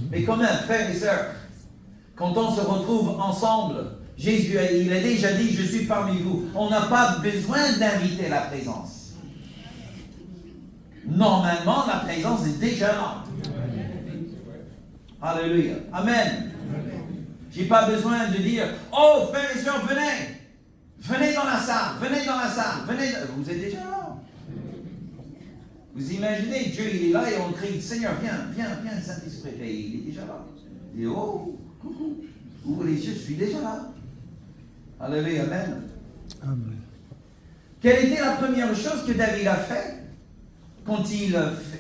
Speaker 3: Mais quand même, frères et sœurs, quand on se retrouve ensemble, Jésus, il a déjà dit, je suis parmi vous. On n'a pas besoin d'inviter la présence. Normalement, la présence est déjà là. Alléluia. Amen. Je n'ai pas besoin de dire, oh frères et sœurs, venez. Venez dans la salle. Venez dans la salle. Venez. Vous êtes déjà là. Vous imaginez, Dieu il est là et on crie, Seigneur, viens, Saint-Esprit. Et il est déjà là. Il dit, oh, coucou. Ouvrez les yeux, je suis déjà là. Alléluia. Amen.
Speaker 4: Amen.
Speaker 3: Quelle était la première chose que David a fait quand il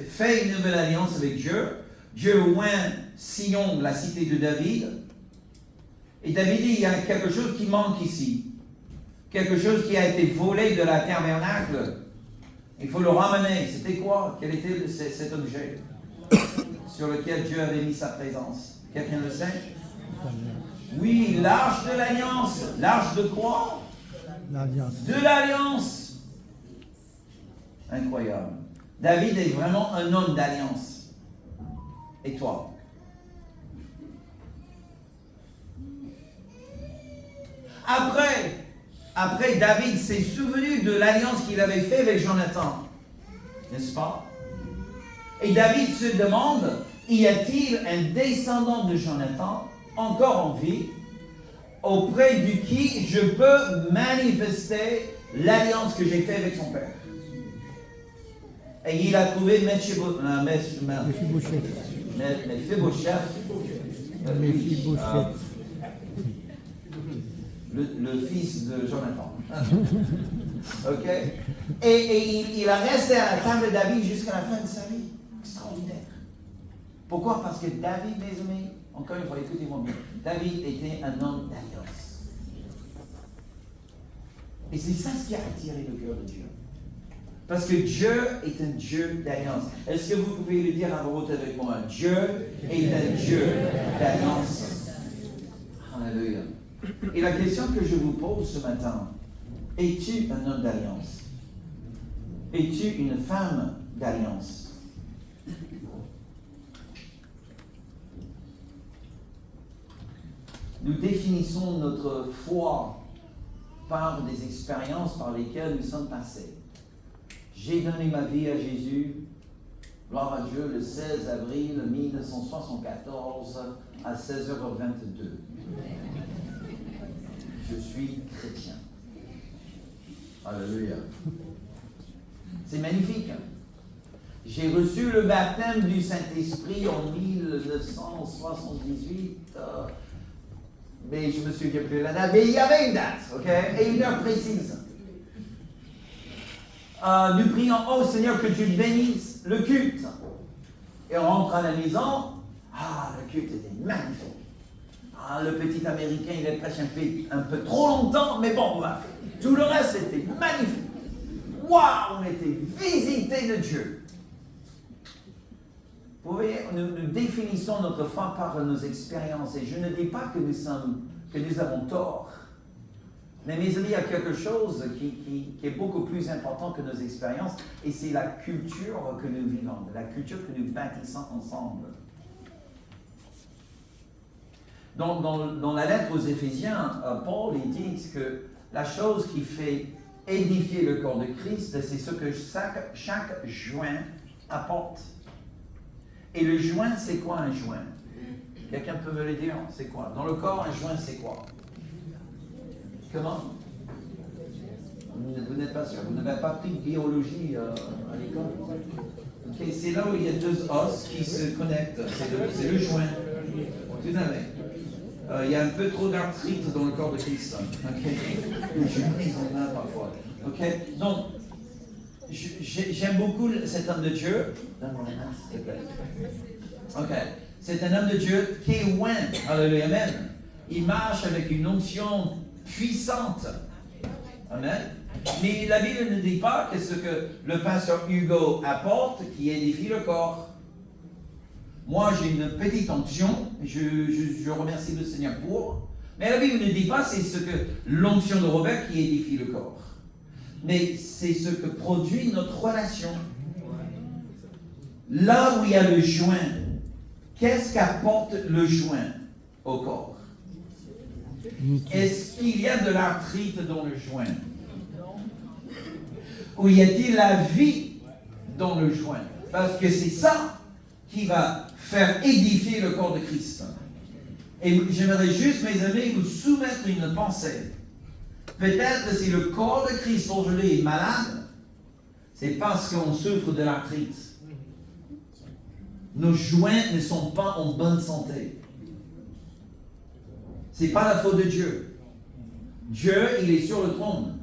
Speaker 3: fait une nouvelle alliance avec Dieu? Dieu oint Sion, la cité de David. Et David dit, il y a quelque chose qui manque ici. Quelque chose qui a été volé de la tabernacle. Il faut le ramener. C'était quoi? Quel était cet objet sur lequel Dieu avait mis sa présence? Quelqu'un le sait? Oui, l'arche de l'alliance. L'arche de quoi?
Speaker 4: L'alliance.
Speaker 3: De l'alliance. Incroyable. David est vraiment un homme d'alliance. Et toi? Après, David s'est souvenu de l'alliance qu'il avait faite avec Jonathan. N'est-ce pas? Et David se demande, y a-t-il un descendant de Jonathan, encore en vie, auprès de qui je peux manifester l'alliance que j'ai faite avec son père? Et il a trouvé Mephibosheth. Le fils de Jonathan. Ok? Et il a resté à la table de David jusqu'à la fin de sa vie. Extraordinaire. Pourquoi? Parce que David, mes amis, encore une fois, écoutez-moi bien, David était un homme d'alliance. Et c'est ça ce qui a attiré le cœur de Dieu. Parce que Dieu est un Dieu d'alliance. Est-ce que vous pouvez le dire à voix haute avec moi? Dieu est un Dieu d'alliance. Alléluia. Et la question que je vous pose ce matin, es-tu un homme d'alliance? Es-tu une femme d'alliance? Nous définissons notre foi par des expériences par lesquelles nous sommes passés. J'ai donné ma vie à Jésus, gloire à Dieu, le 16 avril 1974 à 16h22. Je suis chrétien. Alléluia. C'est magnifique. J'ai reçu le baptême du Saint-Esprit en 1978, mais je me souviens plus de la date, mais il y avait une date, ok, et une heure précise. Nous prions, oh Seigneur, que tu bénisses le culte. Et on rentre à la maison, le culte était magnifique. Le petit Américain, il a prêché un peu trop longtemps, mais bon, tout le reste était magnifique. Waouh, on était visités de Dieu. Vous voyez, nous définissons notre foi par nos expériences. Et je ne dis pas que nous avons tort. Mais mes amis, il y a quelque chose qui est beaucoup plus important que nos expériences. Et c'est la culture que nous vivons, la culture que nous bâtissons ensemble. Dans la lettre aux Éphésiens, Paul il dit que la chose qui fait édifier le corps de Christ, c'est ce que chaque joint apporte. Et le joint, c'est quoi un joint? Quelqu'un peut me le dire? C'est quoi? Dans le corps, un joint, c'est quoi? Comment? Vous n'êtes pas sûr. Vous n'avez pas pris de biologie à l'école? Okay, c'est là où il y a deux os qui se connectent. C'est le joint. Tout à fait. Il y a un peu trop d'arthrite dans le corps de Christ. Okay? Je brise en main parfois. Okay? Donc, j'aime beaucoup cet homme de Dieu. Donne-moi la main, s'il te plaît. Ok. C'est un homme de Dieu qui est loin. Alléluia. Amen. Il marche avec une onction puissante. Amen. Mais la Bible ne dit pas que ce que le pasteur Hugo apporte qui édifie le corps. Moi, j'ai une petite onction. Je remercie le Seigneur pour. Mais la Bible ne dit pas c'est ce que l'onction de Robert qui édifie le corps. Mais c'est ce que produit notre relation. Là où il y a le joint, qu'est-ce qu'apporte le joint au corps? Est-ce qu'il y a de l'arthrite dans le joint? Ou y a-t-il la vie dans le joint? Parce que c'est ça qui va faire édifier le corps de Christ. Et j'aimerais juste, mes amis, vous soumettre une pensée. Peut-être si le corps de Christ aujourd'hui est malade, c'est parce qu'on souffre de l'arthrite. Nos joints ne sont pas en bonne santé. Ce n'est pas la faute de Dieu. Dieu, il est sur le trône.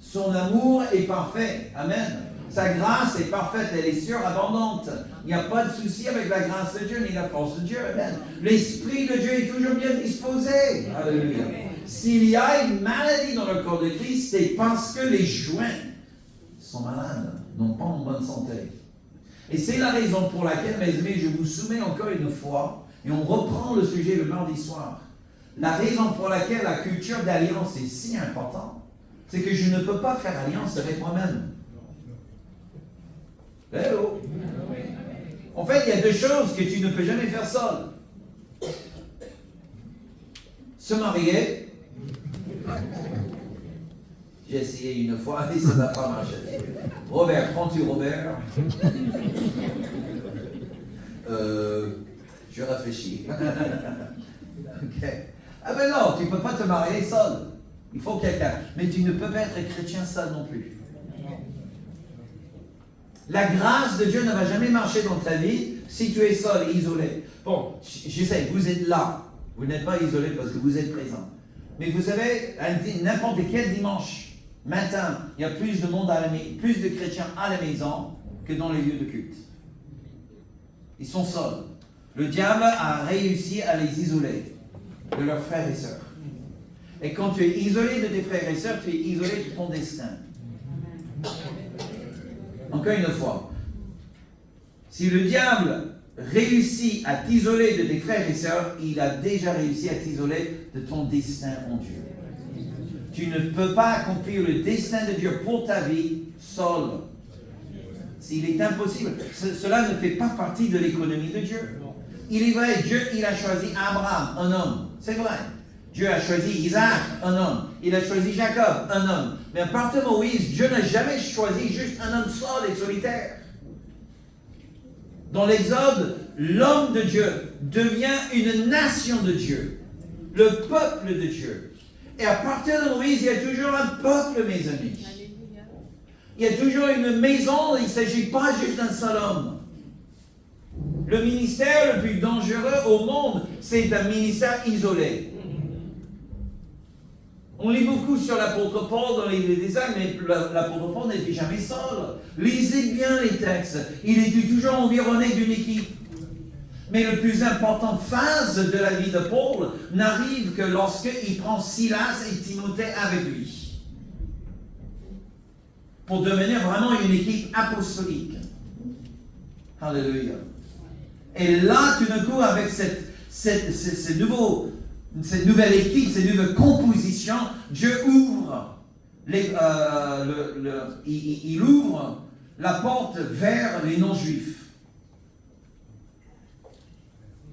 Speaker 3: Son amour est parfait. Amen. Sa grâce est parfaite, elle est surabondante. Il n'y a pas de souci avec la grâce de Dieu ni la force de Dieu. Amen. L'Esprit de Dieu est toujours bien disposé. Alléluia. S'il y a une maladie dans le corps de Christ, c'est parce que les joints sont malades, n'ont pas en bonne santé. Et c'est la raison pour laquelle, mes amis, je vous soumets encore une fois, et on reprend le sujet le mardi soir. La raison pour laquelle la culture d'alliance est si importante, c'est que je ne peux pas faire alliance avec moi-même. Hello. En fait, il y a deux choses que tu ne peux jamais faire seul. Se marier. J'ai essayé une fois et ça n'a pas marché. Robert, prends-tu Robert? Je réfléchis. Ok. Ah ben non, tu ne peux pas te marier seul. Il faut quelqu'un. Mais tu ne peux pas être chrétien seul non plus. La grâce de Dieu ne va jamais marcher dans ta vie si tu es seul et isolé. Bon, je sais, vous êtes là. Vous n'êtes pas isolé parce que vous êtes présent. Mais vous savez, n'importe quel dimanche matin, il y a plus de monde plus de chrétiens à la maison que dans les lieux de culte. Ils sont seuls. Le diable a réussi à les isoler de leurs frères et sœurs. Et quand tu es isolé de tes frères et sœurs, tu es isolé de ton destin. Encore une fois, si le diable réussit à t'isoler de tes frères et sœurs, il a déjà réussi à t'isoler de ton destin en Dieu. Tu ne peux pas accomplir le destin de Dieu pour ta vie seul. Il est impossible. Cela ne fait pas partie de l'économie de Dieu. Il est vrai, Dieu, il a choisi Abraham, un homme. C'est vrai. Dieu a choisi Isaac, un homme. Il a choisi Jacob, un homme. Mais à partir de Moïse, Dieu n'a jamais choisi juste un homme seul et solitaire. Dans l'Exode, l'homme de Dieu devient une nation de Dieu, le peuple de Dieu. Et à partir de Moïse, il y a toujours un peuple, mes amis. Il y a toujours une maison, il ne s'agit pas juste d'un seul homme. Le ministère le plus dangereux au monde, c'est un ministère isolé. On lit beaucoup sur l'apôtre Paul dans les dessins, mais l'apôtre Paul n'était jamais seul. Lisez bien les textes. Il était toujours environné d'une équipe. Mais la plus importante phase de la vie de Paul n'arrive que lorsqu'il prend Silas et Timothée avec lui. Pour devenir vraiment une équipe apostolique. Alléluia. Et là, tout d'un coup, avec cette nouvelle équipe, cette nouvelle composition, Dieu ouvre, il ouvre la porte vers les non-juifs.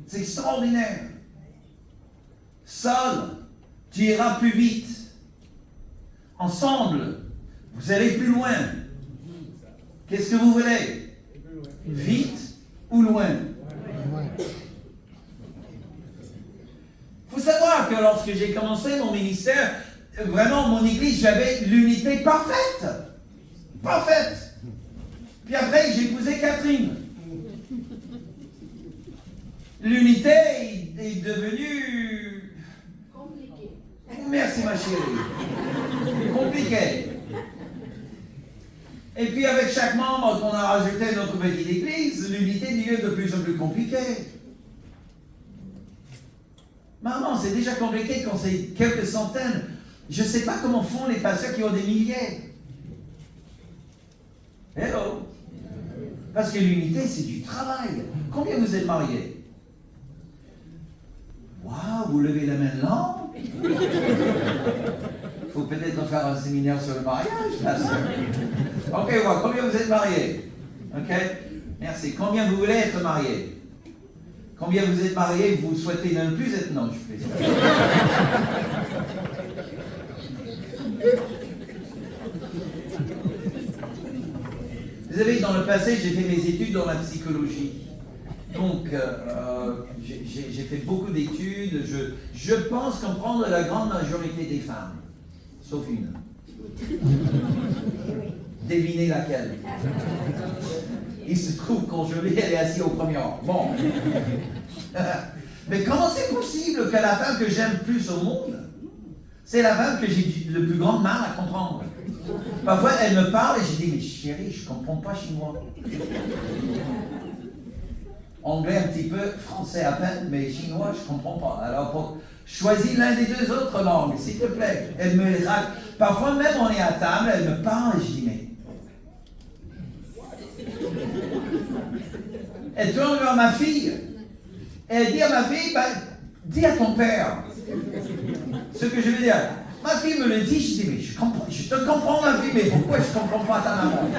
Speaker 3: C'est extraordinaire. Seul, tu iras plus vite. Ensemble, vous allez plus loin. Qu'est-ce que vous voulez? Vite ou loin? Il faut savoir que lorsque j'ai commencé mon ministère, vraiment mon église, j'avais l'unité parfaite. Parfaite. Puis après, j'ai épousé Catherine. L'unité est devenue... compliquée. Merci ma chérie. Compliquée. Et puis avec chaque membre qu'on a rajouté à notre petite église, l'unité devient de plus en plus compliquée. Maman, c'est déjà compliqué quand c'est quelques centaines. Je ne sais pas comment font les pasteurs qui ont des milliers. Hello. Parce que l'unité, c'est du travail. Combien vous êtes mariés? Waouh, vous levez la main là? Il faut peut-être faire un séminaire sur le mariage, pasteur. Ok, voilà. Combien vous êtes mariés? Ok, merci. Combien vous voulez être mariés? Combien vous êtes mariés, vous souhaitez ne plus être? Non, je fais ça. Vous savez, dans le passé, j'ai fait mes études dans la psychologie. Donc, j'ai fait beaucoup d'études. Je pense comprendre la grande majorité des femmes, sauf une. Devinez laquelle. Il se trouve qu'on je l'ai, elle est assise au premier rang. Bon. Mais comment c'est possible que la femme que j'aime plus au monde, c'est la femme que j'ai le plus grand mal à comprendre? Parfois, elle me parle et je dis, mais chérie, je ne comprends pas chinois. Anglais un petit peu, français à peine, mais chinois, je ne comprends pas. Alors, choisis l'un des deux autres langues, s'il te plaît. Elle me les raconte. Parfois, même on est à table, elle me parle et je dis, mais... Elle tourne vers ma fille. Elle dit à ma fille, dis à ton père ce que je veux dire. Ma fille me le dit, je dis, mais je te comprends ma fille, mais pourquoi je ne comprends pas ta maman?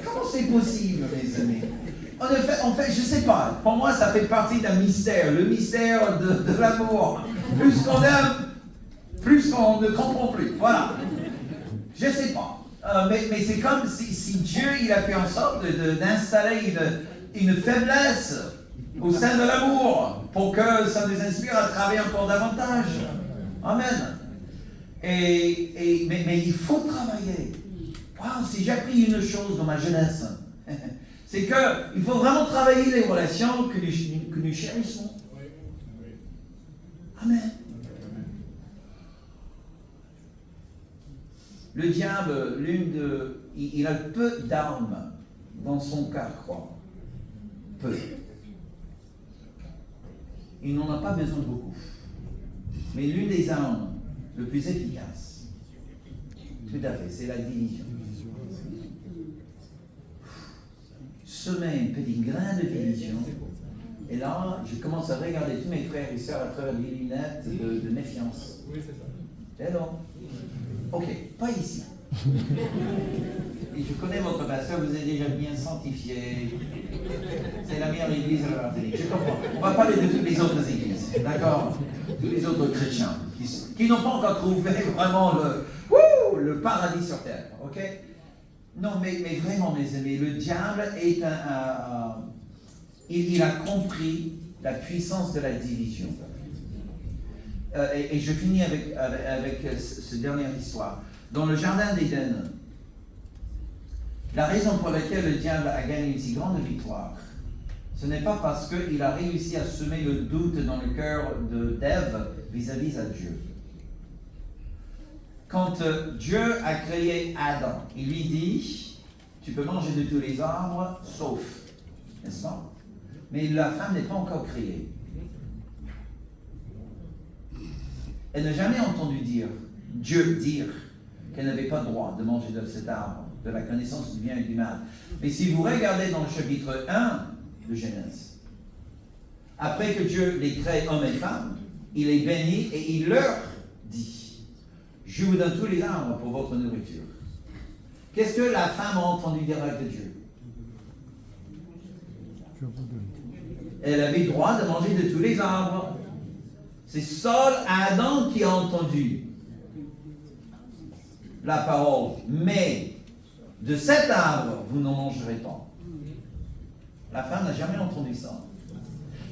Speaker 3: Comment c'est possible, mes amis? En fait, je ne sais pas. Pour moi, ça fait partie d'un mystère. Le mystère de l'amour. Plus qu'on aime, plus qu'on ne comprend plus. Voilà. Je ne sais pas. Mais c'est comme si Dieu il a fait en sorte d'installer une faiblesse au sein de l'amour pour que ça nous inspire à travailler encore davantage. Amen. Mais il faut travailler. Wow, si j'ai appris une chose dans ma jeunesse, c'est qu'il faut vraiment travailler les relations que nous chérissons. Amen. Le diable, il a peu d'armes dans son carquois. Peu. Il n'en a pas besoin de beaucoup. Mais l'une des armes le plus efficaces, tout à fait, c'est la division. Semer un petit grain de division, et là, je commence à regarder tous mes frères et sœurs à travers les lunettes de méfiance.
Speaker 5: Oui, c'est ça.
Speaker 3: Et non. Ok, pas ici. Et je connais votre pasteur, vous êtes déjà bien sanctifié. C'est la meilleure église à la Martinique. Je comprends. On va parler de toutes les autres églises, d'accord? Tous les autres chrétiens qui n'ont pas encore trouvé vraiment le paradis sur terre, ok? Non, mais vraiment, mes amis, le diable est il a compris la puissance de la division. Et je finis avec cette dernière histoire. Dans le jardin d'Éden, la raison pour laquelle le diable a gagné une si grande victoire, ce n'est pas parce qu'il a réussi à semer le doute dans le cœur d'Ève vis-à-vis de Dieu. Quand Dieu a créé Adam, il lui dit, tu peux manger de tous les arbres, sauf, n'est-ce pas? Mais la femme n'est pas encore créée. Elle n'a jamais entendu Dieu dire qu'elle n'avait pas le droit de manger de cet arbre, de la connaissance du bien et du mal. Mais si vous regardez dans le chapitre 1 de Genèse, après que Dieu les crée hommes et femmes, il les bénit et il leur dit, je vous donne tous les arbres pour votre nourriture. Qu'est-ce que la femme a entendu dire de Dieu? Elle avait le droit de manger de tous les arbres. C'est seul Adam qui a entendu la parole. Mais de cet arbre, vous n'en mangerez pas. La femme n'a jamais entendu ça.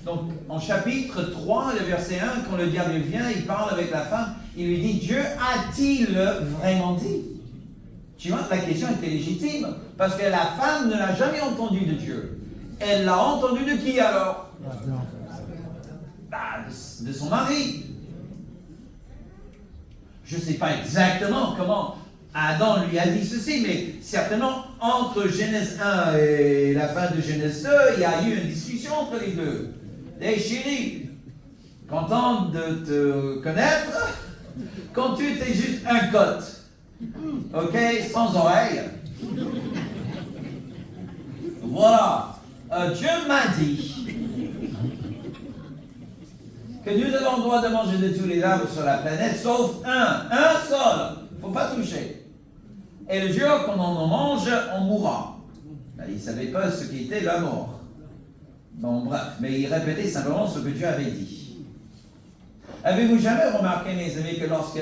Speaker 3: Donc, en chapitre 3, le verset 1, quand le diable vient, il parle avec la femme, il lui dit, Dieu a-t-il vraiment dit? Tu vois, la question était légitime, parce que la femme ne l'a jamais entendu de Dieu. Elle l'a entendu de qui alors? De son mari. Je ne sais pas exactement comment Adam lui a dit ceci, mais certainement entre Genèse 1 et la fin de Genèse 2, il y a eu une discussion entre les deux. Hey chérie, contente de te connaître, quand tu étais juste un cote, ok, sans oreille. Voilà, Dieu m'a dit que nous avons le droit de manger de tous les arbres sur la planète, sauf un seul. Il ne faut pas toucher. Et le jour qu'on en mange, on mourra. Ben, il ne savait pas ce qu'était la mort. Bon, bref, mais il répétait simplement ce que Dieu avait dit. Avez-vous jamais remarqué, mes amis, que lorsque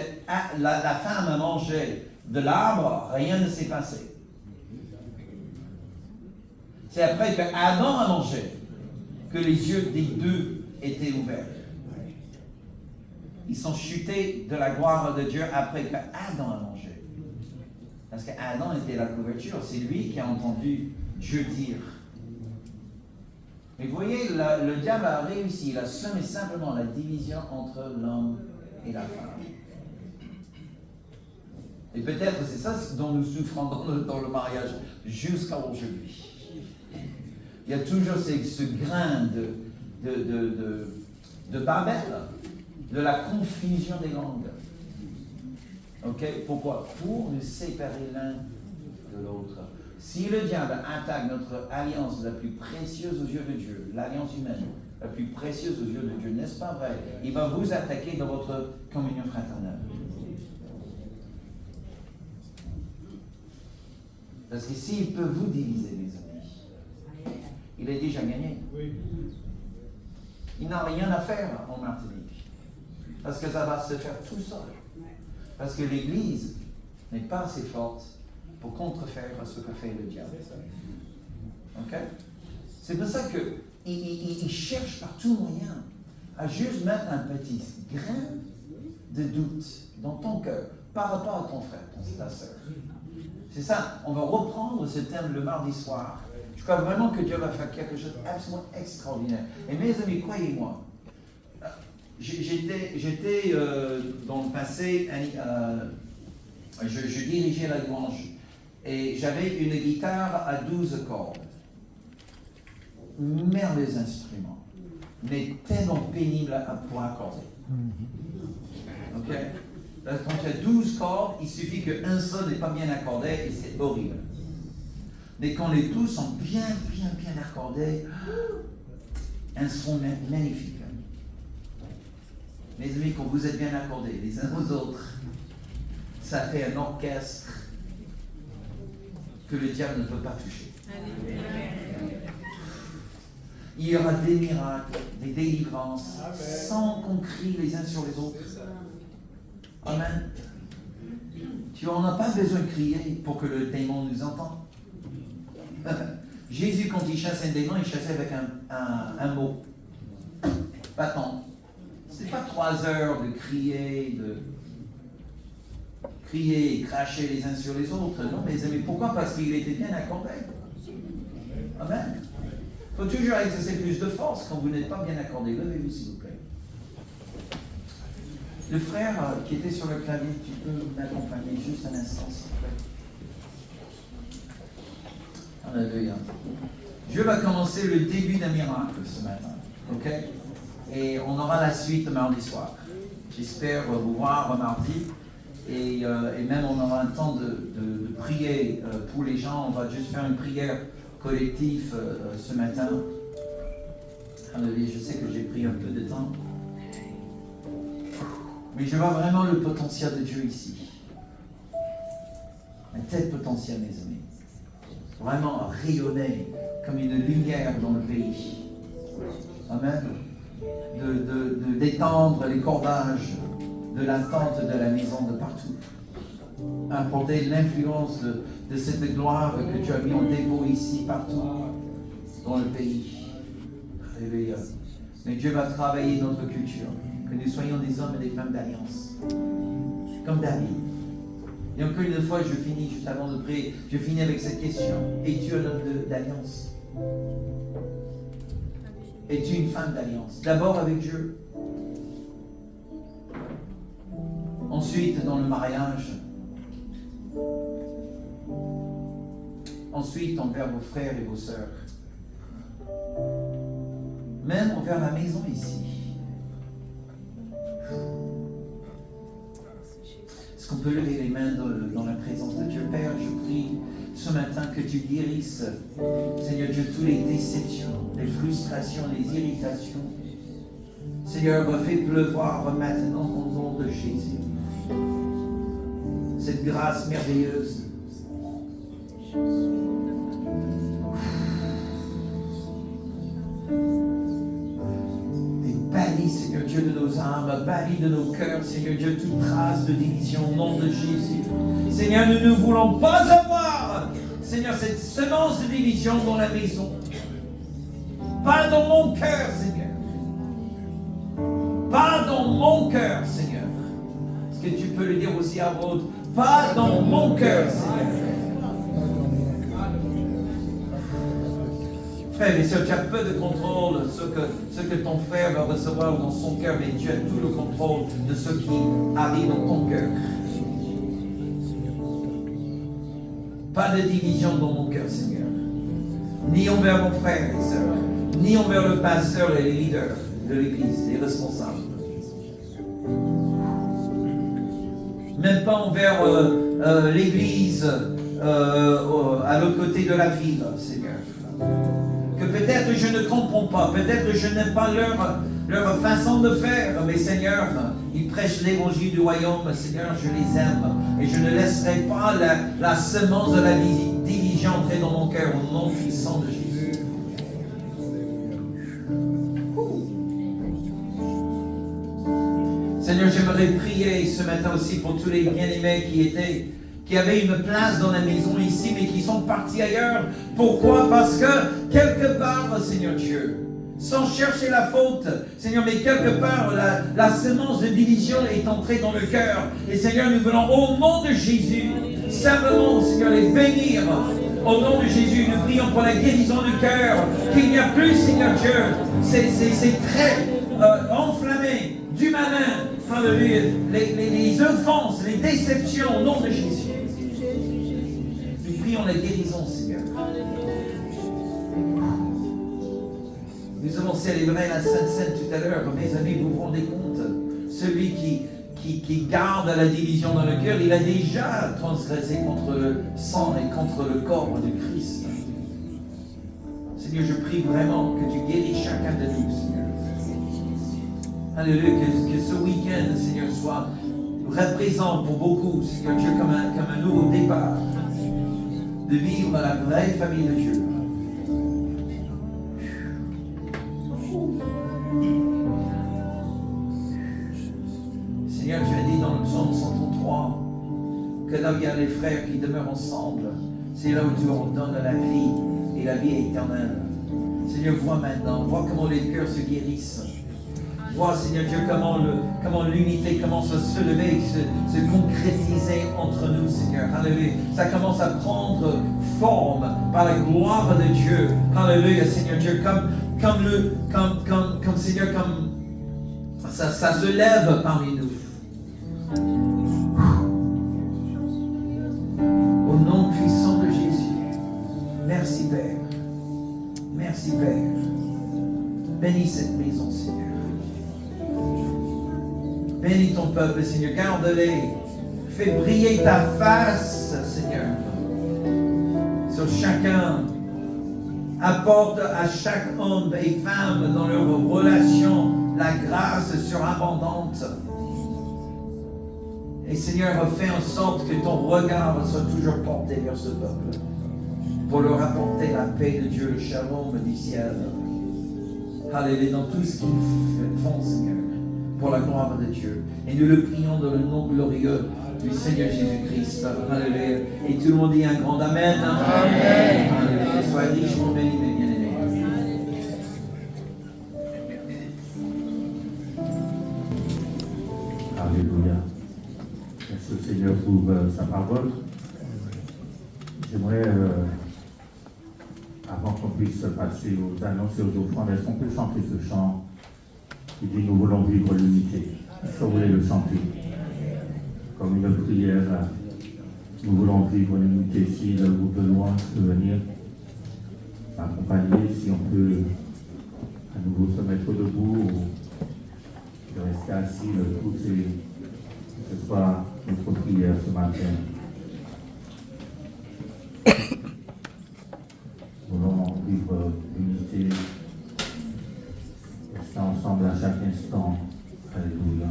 Speaker 3: la femme a mangé de l'arbre, rien ne s'est passé? C'est après que Adam a mangé que les yeux des deux étaient ouverts. Ils sont chutés de la gloire de Dieu après que Adam a mangé. Parce qu'Adam était la couverture, c'est lui qui a entendu Dieu dire. Mais vous voyez, le diable a réussi, il a semé simplement la division entre l'homme et la femme. Et peut-être c'est ça dont nous souffrons dans le mariage jusqu'à aujourd'hui. Il y a toujours ce grain de Babel, de la confusion des langues. Ok? Pourquoi? Pour nous séparer l'un de l'autre. Si le diable attaque notre alliance la plus précieuse aux yeux de Dieu, l'alliance humaine la plus précieuse aux yeux de Dieu, n'est-ce pas vrai? Il va vous attaquer dans votre communion fraternelle. Parce que s'il peut vous diviser, mes amis, il est déjà gagné.
Speaker 5: Oui.
Speaker 3: Il n'a rien à faire en Martinique. Parce que ça va se faire tout seul. Parce que l'Église n'est pas assez forte pour contrefaire ce que fait le diable. Ok? C'est pour ça qu'il cherche par tout moyen à juste mettre un petit grain de doute dans ton cœur par rapport à ton frère, ta soeur. C'est ça, on va reprendre ce thème le mardi soir. Je crois vraiment que Dieu va faire quelque chose d'absolument extraordinaire. Et mes amis, croyez-moi, j'étais dans le passé, je dirigeais la louange et j'avais une guitare à 12 cordes. Merveilleux instrument. mais tellement pénible pour accorder. Ok? Quand tu as 12 cordes, il suffit qu'un seul n'est pas bien accordé et c'est horrible. Mais quand les 12 sont bien accordés, un son magnifique. Mes amis, quand vous êtes bien accordés les uns aux autres, ça fait un orchestre que le diable ne peut pas toucher. Il y aura des miracles, des délivrances, sans qu'on crie les uns sur les autres. Amen. Tu n'en as pas besoin de crier pour que le démon nous entende. Jésus, quand il chassait un démon, il chassait avec un mot. Bâton. Ce n'est pas 3 heures de crier et cracher les uns sur les autres. Non, mes amis, pourquoi? Parce qu'il était bien accordé. Amen. Il faut toujours exercer plus de force quand vous n'êtes pas bien accordé. Levez-vous, s'il vous plaît. Le frère qui était sur le clavier, tu peux m'accompagner juste un instant, s'il vous plaît. Alléluia. Dieu va commencer le début d'un miracle ce matin. Ok? Et on aura la suite mardi soir. J'espère vous voir mardi. Et même on aura un temps de prier pour les gens. On va juste faire une prière collective ce matin. Alléluia. Je sais que j'ai pris un peu de temps. Mais je vois vraiment le potentiel de Dieu ici. Un tel potentiel, mes amis. Vraiment rayonner comme une lumière dans le pays. Amen. D'étendre les cordages de la tente de la maison de partout. Apporter l'influence de cette gloire que Dieu a mis en dépôt ici, partout, dans le pays. Alléluia. Mais Dieu va travailler notre culture. Que nous soyons des hommes et des femmes d'alliance. Comme David. Et encore une fois, je finis juste avant de prier. Je finis avec cette question. Es-tu un homme d'alliance? Es-tu une femme d'alliance? D'abord avec Dieu. Ensuite dans le mariage. Ensuite envers vos frères et vos sœurs. Même envers la maison ici. Est-ce qu'on peut lever les mains dans la présence de Dieu? Père, je prie ce matin que tu guérisses, Seigneur Dieu, toutes les déceptions, les frustrations, les irritations. Seigneur, fais pleuvoir maintenant au nom de Jésus cette grâce merveilleuse. Seigneur Dieu de nos âmes, bannis de nos cœurs, Seigneur Dieu, toute trace de division au nom de Jésus. Seigneur, nous ne voulons pas avoir, Seigneur, cette semence de division dans la maison. Pas dans mon cœur, Seigneur. Pas dans mon cœur, Seigneur. Est-ce que tu peux le dire aussi à voix haute? Pas dans mon cœur, Seigneur. Frère et sœurs, tu as peu de contrôle ce que ton frère va recevoir dans son cœur, mais tu as tout le contrôle de ce qui arrive dans ton cœur. Pas de division dans mon cœur, Seigneur. Ni envers mon frère et sœurs, ni envers le pasteur et les leaders de l'Église, les responsables. Même pas envers l'Église à l'autre côté de la ville, Seigneur. Que peut-être je ne comprends pas, peut-être je n'aime pas leur façon de faire, mais Seigneur, ils prêchent l'évangile du royaume, Seigneur, je les aime, et je ne laisserai pas la semence de la division entrer dans mon cœur, au nom puissant de Jésus. Seigneur, j'aimerais prier ce matin aussi pour tous les bien-aimés qui avaient une place dans la maison ici, mais qui sont partis ailleurs. Pourquoi? Parce que quelque part, Seigneur Dieu, sans chercher la faute, Seigneur, mais quelque part, la semence de division est entrée dans le cœur. Et Seigneur, nous voulons, au nom de Jésus, simplement, Seigneur, les bénir. Au nom de Jésus, nous prions pour la guérison du cœur, qu'il n'y a plus, Seigneur Dieu, ces traits enflammés du malin, Alléluia, les offenses, les déceptions, au nom de Jésus. Nous prions la guérison, Seigneur. Nous Nous avons célébré la Sainte Seine tout à l'heure. Mes amis, vous vous rendez compte? Celui qui garde la division dans le cœur, il a déjà transgressé contre le sang et contre le corps de Christ. Seigneur, je prie vraiment que tu guéris chacun de nous, Seigneur. Alléluia, que ce week-end, Seigneur, soit représente pour beaucoup, Seigneur Dieu, comme un nouveau départ, de vivre la vraie famille de Dieu. Seigneur, tu as dit dans le psaume 133 que là où il y a les frères qui demeurent ensemble, c'est là où tu ordonnes la vie et la vie éternelle. Seigneur, vois maintenant, vois comment les cœurs se guérissent. Vois, Seigneur Dieu, comment l'unité commence à se lever, se concrétiser entre nous, Seigneur. Alléluia. Ça commence à prendre forme par la gloire de Dieu. Alléluia, Seigneur Dieu, comme Seigneur, comme ça se lève parmi nous. Au nom puissant de Jésus. Merci, Père. Merci, Père. Bénis cette maison, Seigneur. Bénis ton peuple, Seigneur. Garde-les. Fais briller ta face, Seigneur, sur chacun. Apporte à chaque homme et femme dans leur relation la grâce surabondante. Et Seigneur, fais en sorte que ton regard soit toujours porté vers ce peuple pour leur apporter la paix de Dieu, le shalom du ciel. Alléluia, dans tout ce qu'ils font, Seigneur, pour la gloire de Dieu. Et nous le prions dans le nom glorieux du Seigneur Jésus-Christ. Alléluia. Et tout le monde dit un grand Amen. Amen. Alléluia. Soyez richement bénis, mes bien-aimés.
Speaker 1: Alléluia. Merci au Seigneur pour sa parole. J'aimerais, avant qu'on puisse passer aux annonces et aux offrandes, est-ce qu'on peut chanter ce chant qui dit « Nous voulons vivre l'unité ». Est-ce que vous voulez le chanter comme une prière? Nous voulons vivre l'unité. Si le groupe de louange peut venir m'accompagner, si on peut à nouveau se mettre debout ou de rester assis, le tout c'est que ce soit notre prière ce matin. Nous voulons vivre l'unité, rester ensemble à chaque instant. Alléluia.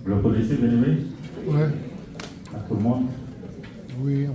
Speaker 1: Vous le connaissez, bien-aimé?
Speaker 4: Oui.
Speaker 1: À tout le monde?
Speaker 4: Oui.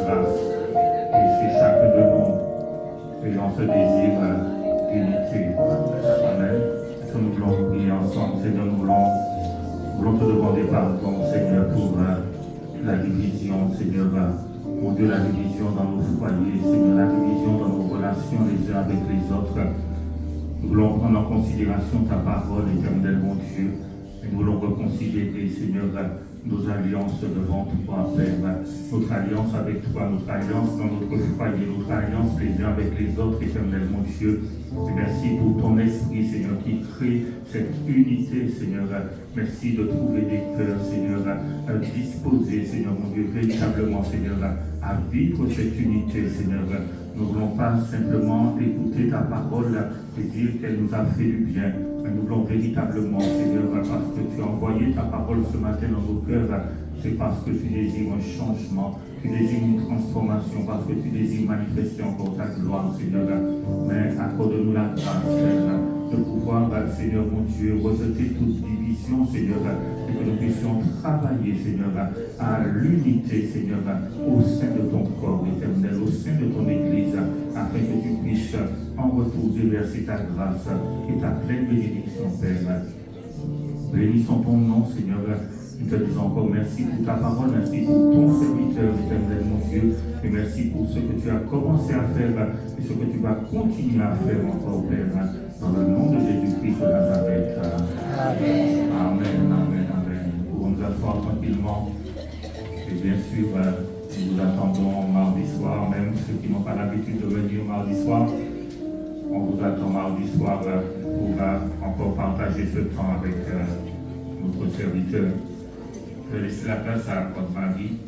Speaker 1: grâce. Et c'est chacun de nous ayant ce désir d'unité. Amen. Que nous voulons prier ensemble, Seigneur, nous voulons te demander pardon, Seigneur, pour la division, Seigneur, mon Dieu, la division dans nos foyers, Seigneur, la division dans nos relations les uns avec les autres. Nous voulons prendre en considération ta parole, éternel, mon Dieu, et nous voulons reconsidérer, Seigneur, nos alliances devant toi, Père, notre alliance avec toi, notre alliance dans notre foyer, notre alliance les uns avec les autres, éternel, mon Dieu. Et merci pour ton esprit, Seigneur, qui crée cette unité, Seigneur. Merci de trouver des cœurs, Seigneur, disposés, Seigneur, mon Dieu, véritablement, Seigneur, à vivre cette unité, Seigneur. Nous ne voulons pas simplement écouter ta parole et dire qu'elle nous a fait du bien, mais nous voulons véritablement, Seigneur, parce que tu as envoyé ta parole ce matin dans nos cœurs, c'est parce que tu désires un changement, tu désires une transformation, parce que tu désires manifester encore ta gloire, Seigneur. Mais accorde-nous la grâce, Seigneur, de pouvoir, Seigneur mon Dieu, rejeter toute division, Seigneur, et que nous puissions travailler, Seigneur, à l'unité, Seigneur, au sein de ton corps éternel, au sein de ton Église, afin que tu puisses en retour déverser ta grâce et ta pleine bénédiction, Père. Bénissons ton nom, Seigneur. Nous te disons encore merci pour ta parole, merci pour ton serviteur, éternel, mon Dieu, et merci pour ce que tu as commencé à faire et ce que tu vas continuer à faire encore, Père, dans le nom de Jésus-Christ de Nazareth. Amen, amen, amen. Nous pouvons nous asseoir tranquillement. Et bien sûr, nous vous attendons mardi soir, même ceux qui n'ont pas l'habitude de venir mardi soir. On vous attend mardi soir pour encore partager ce temps avec notre serviteur. Je vais laisser la place à votre mari.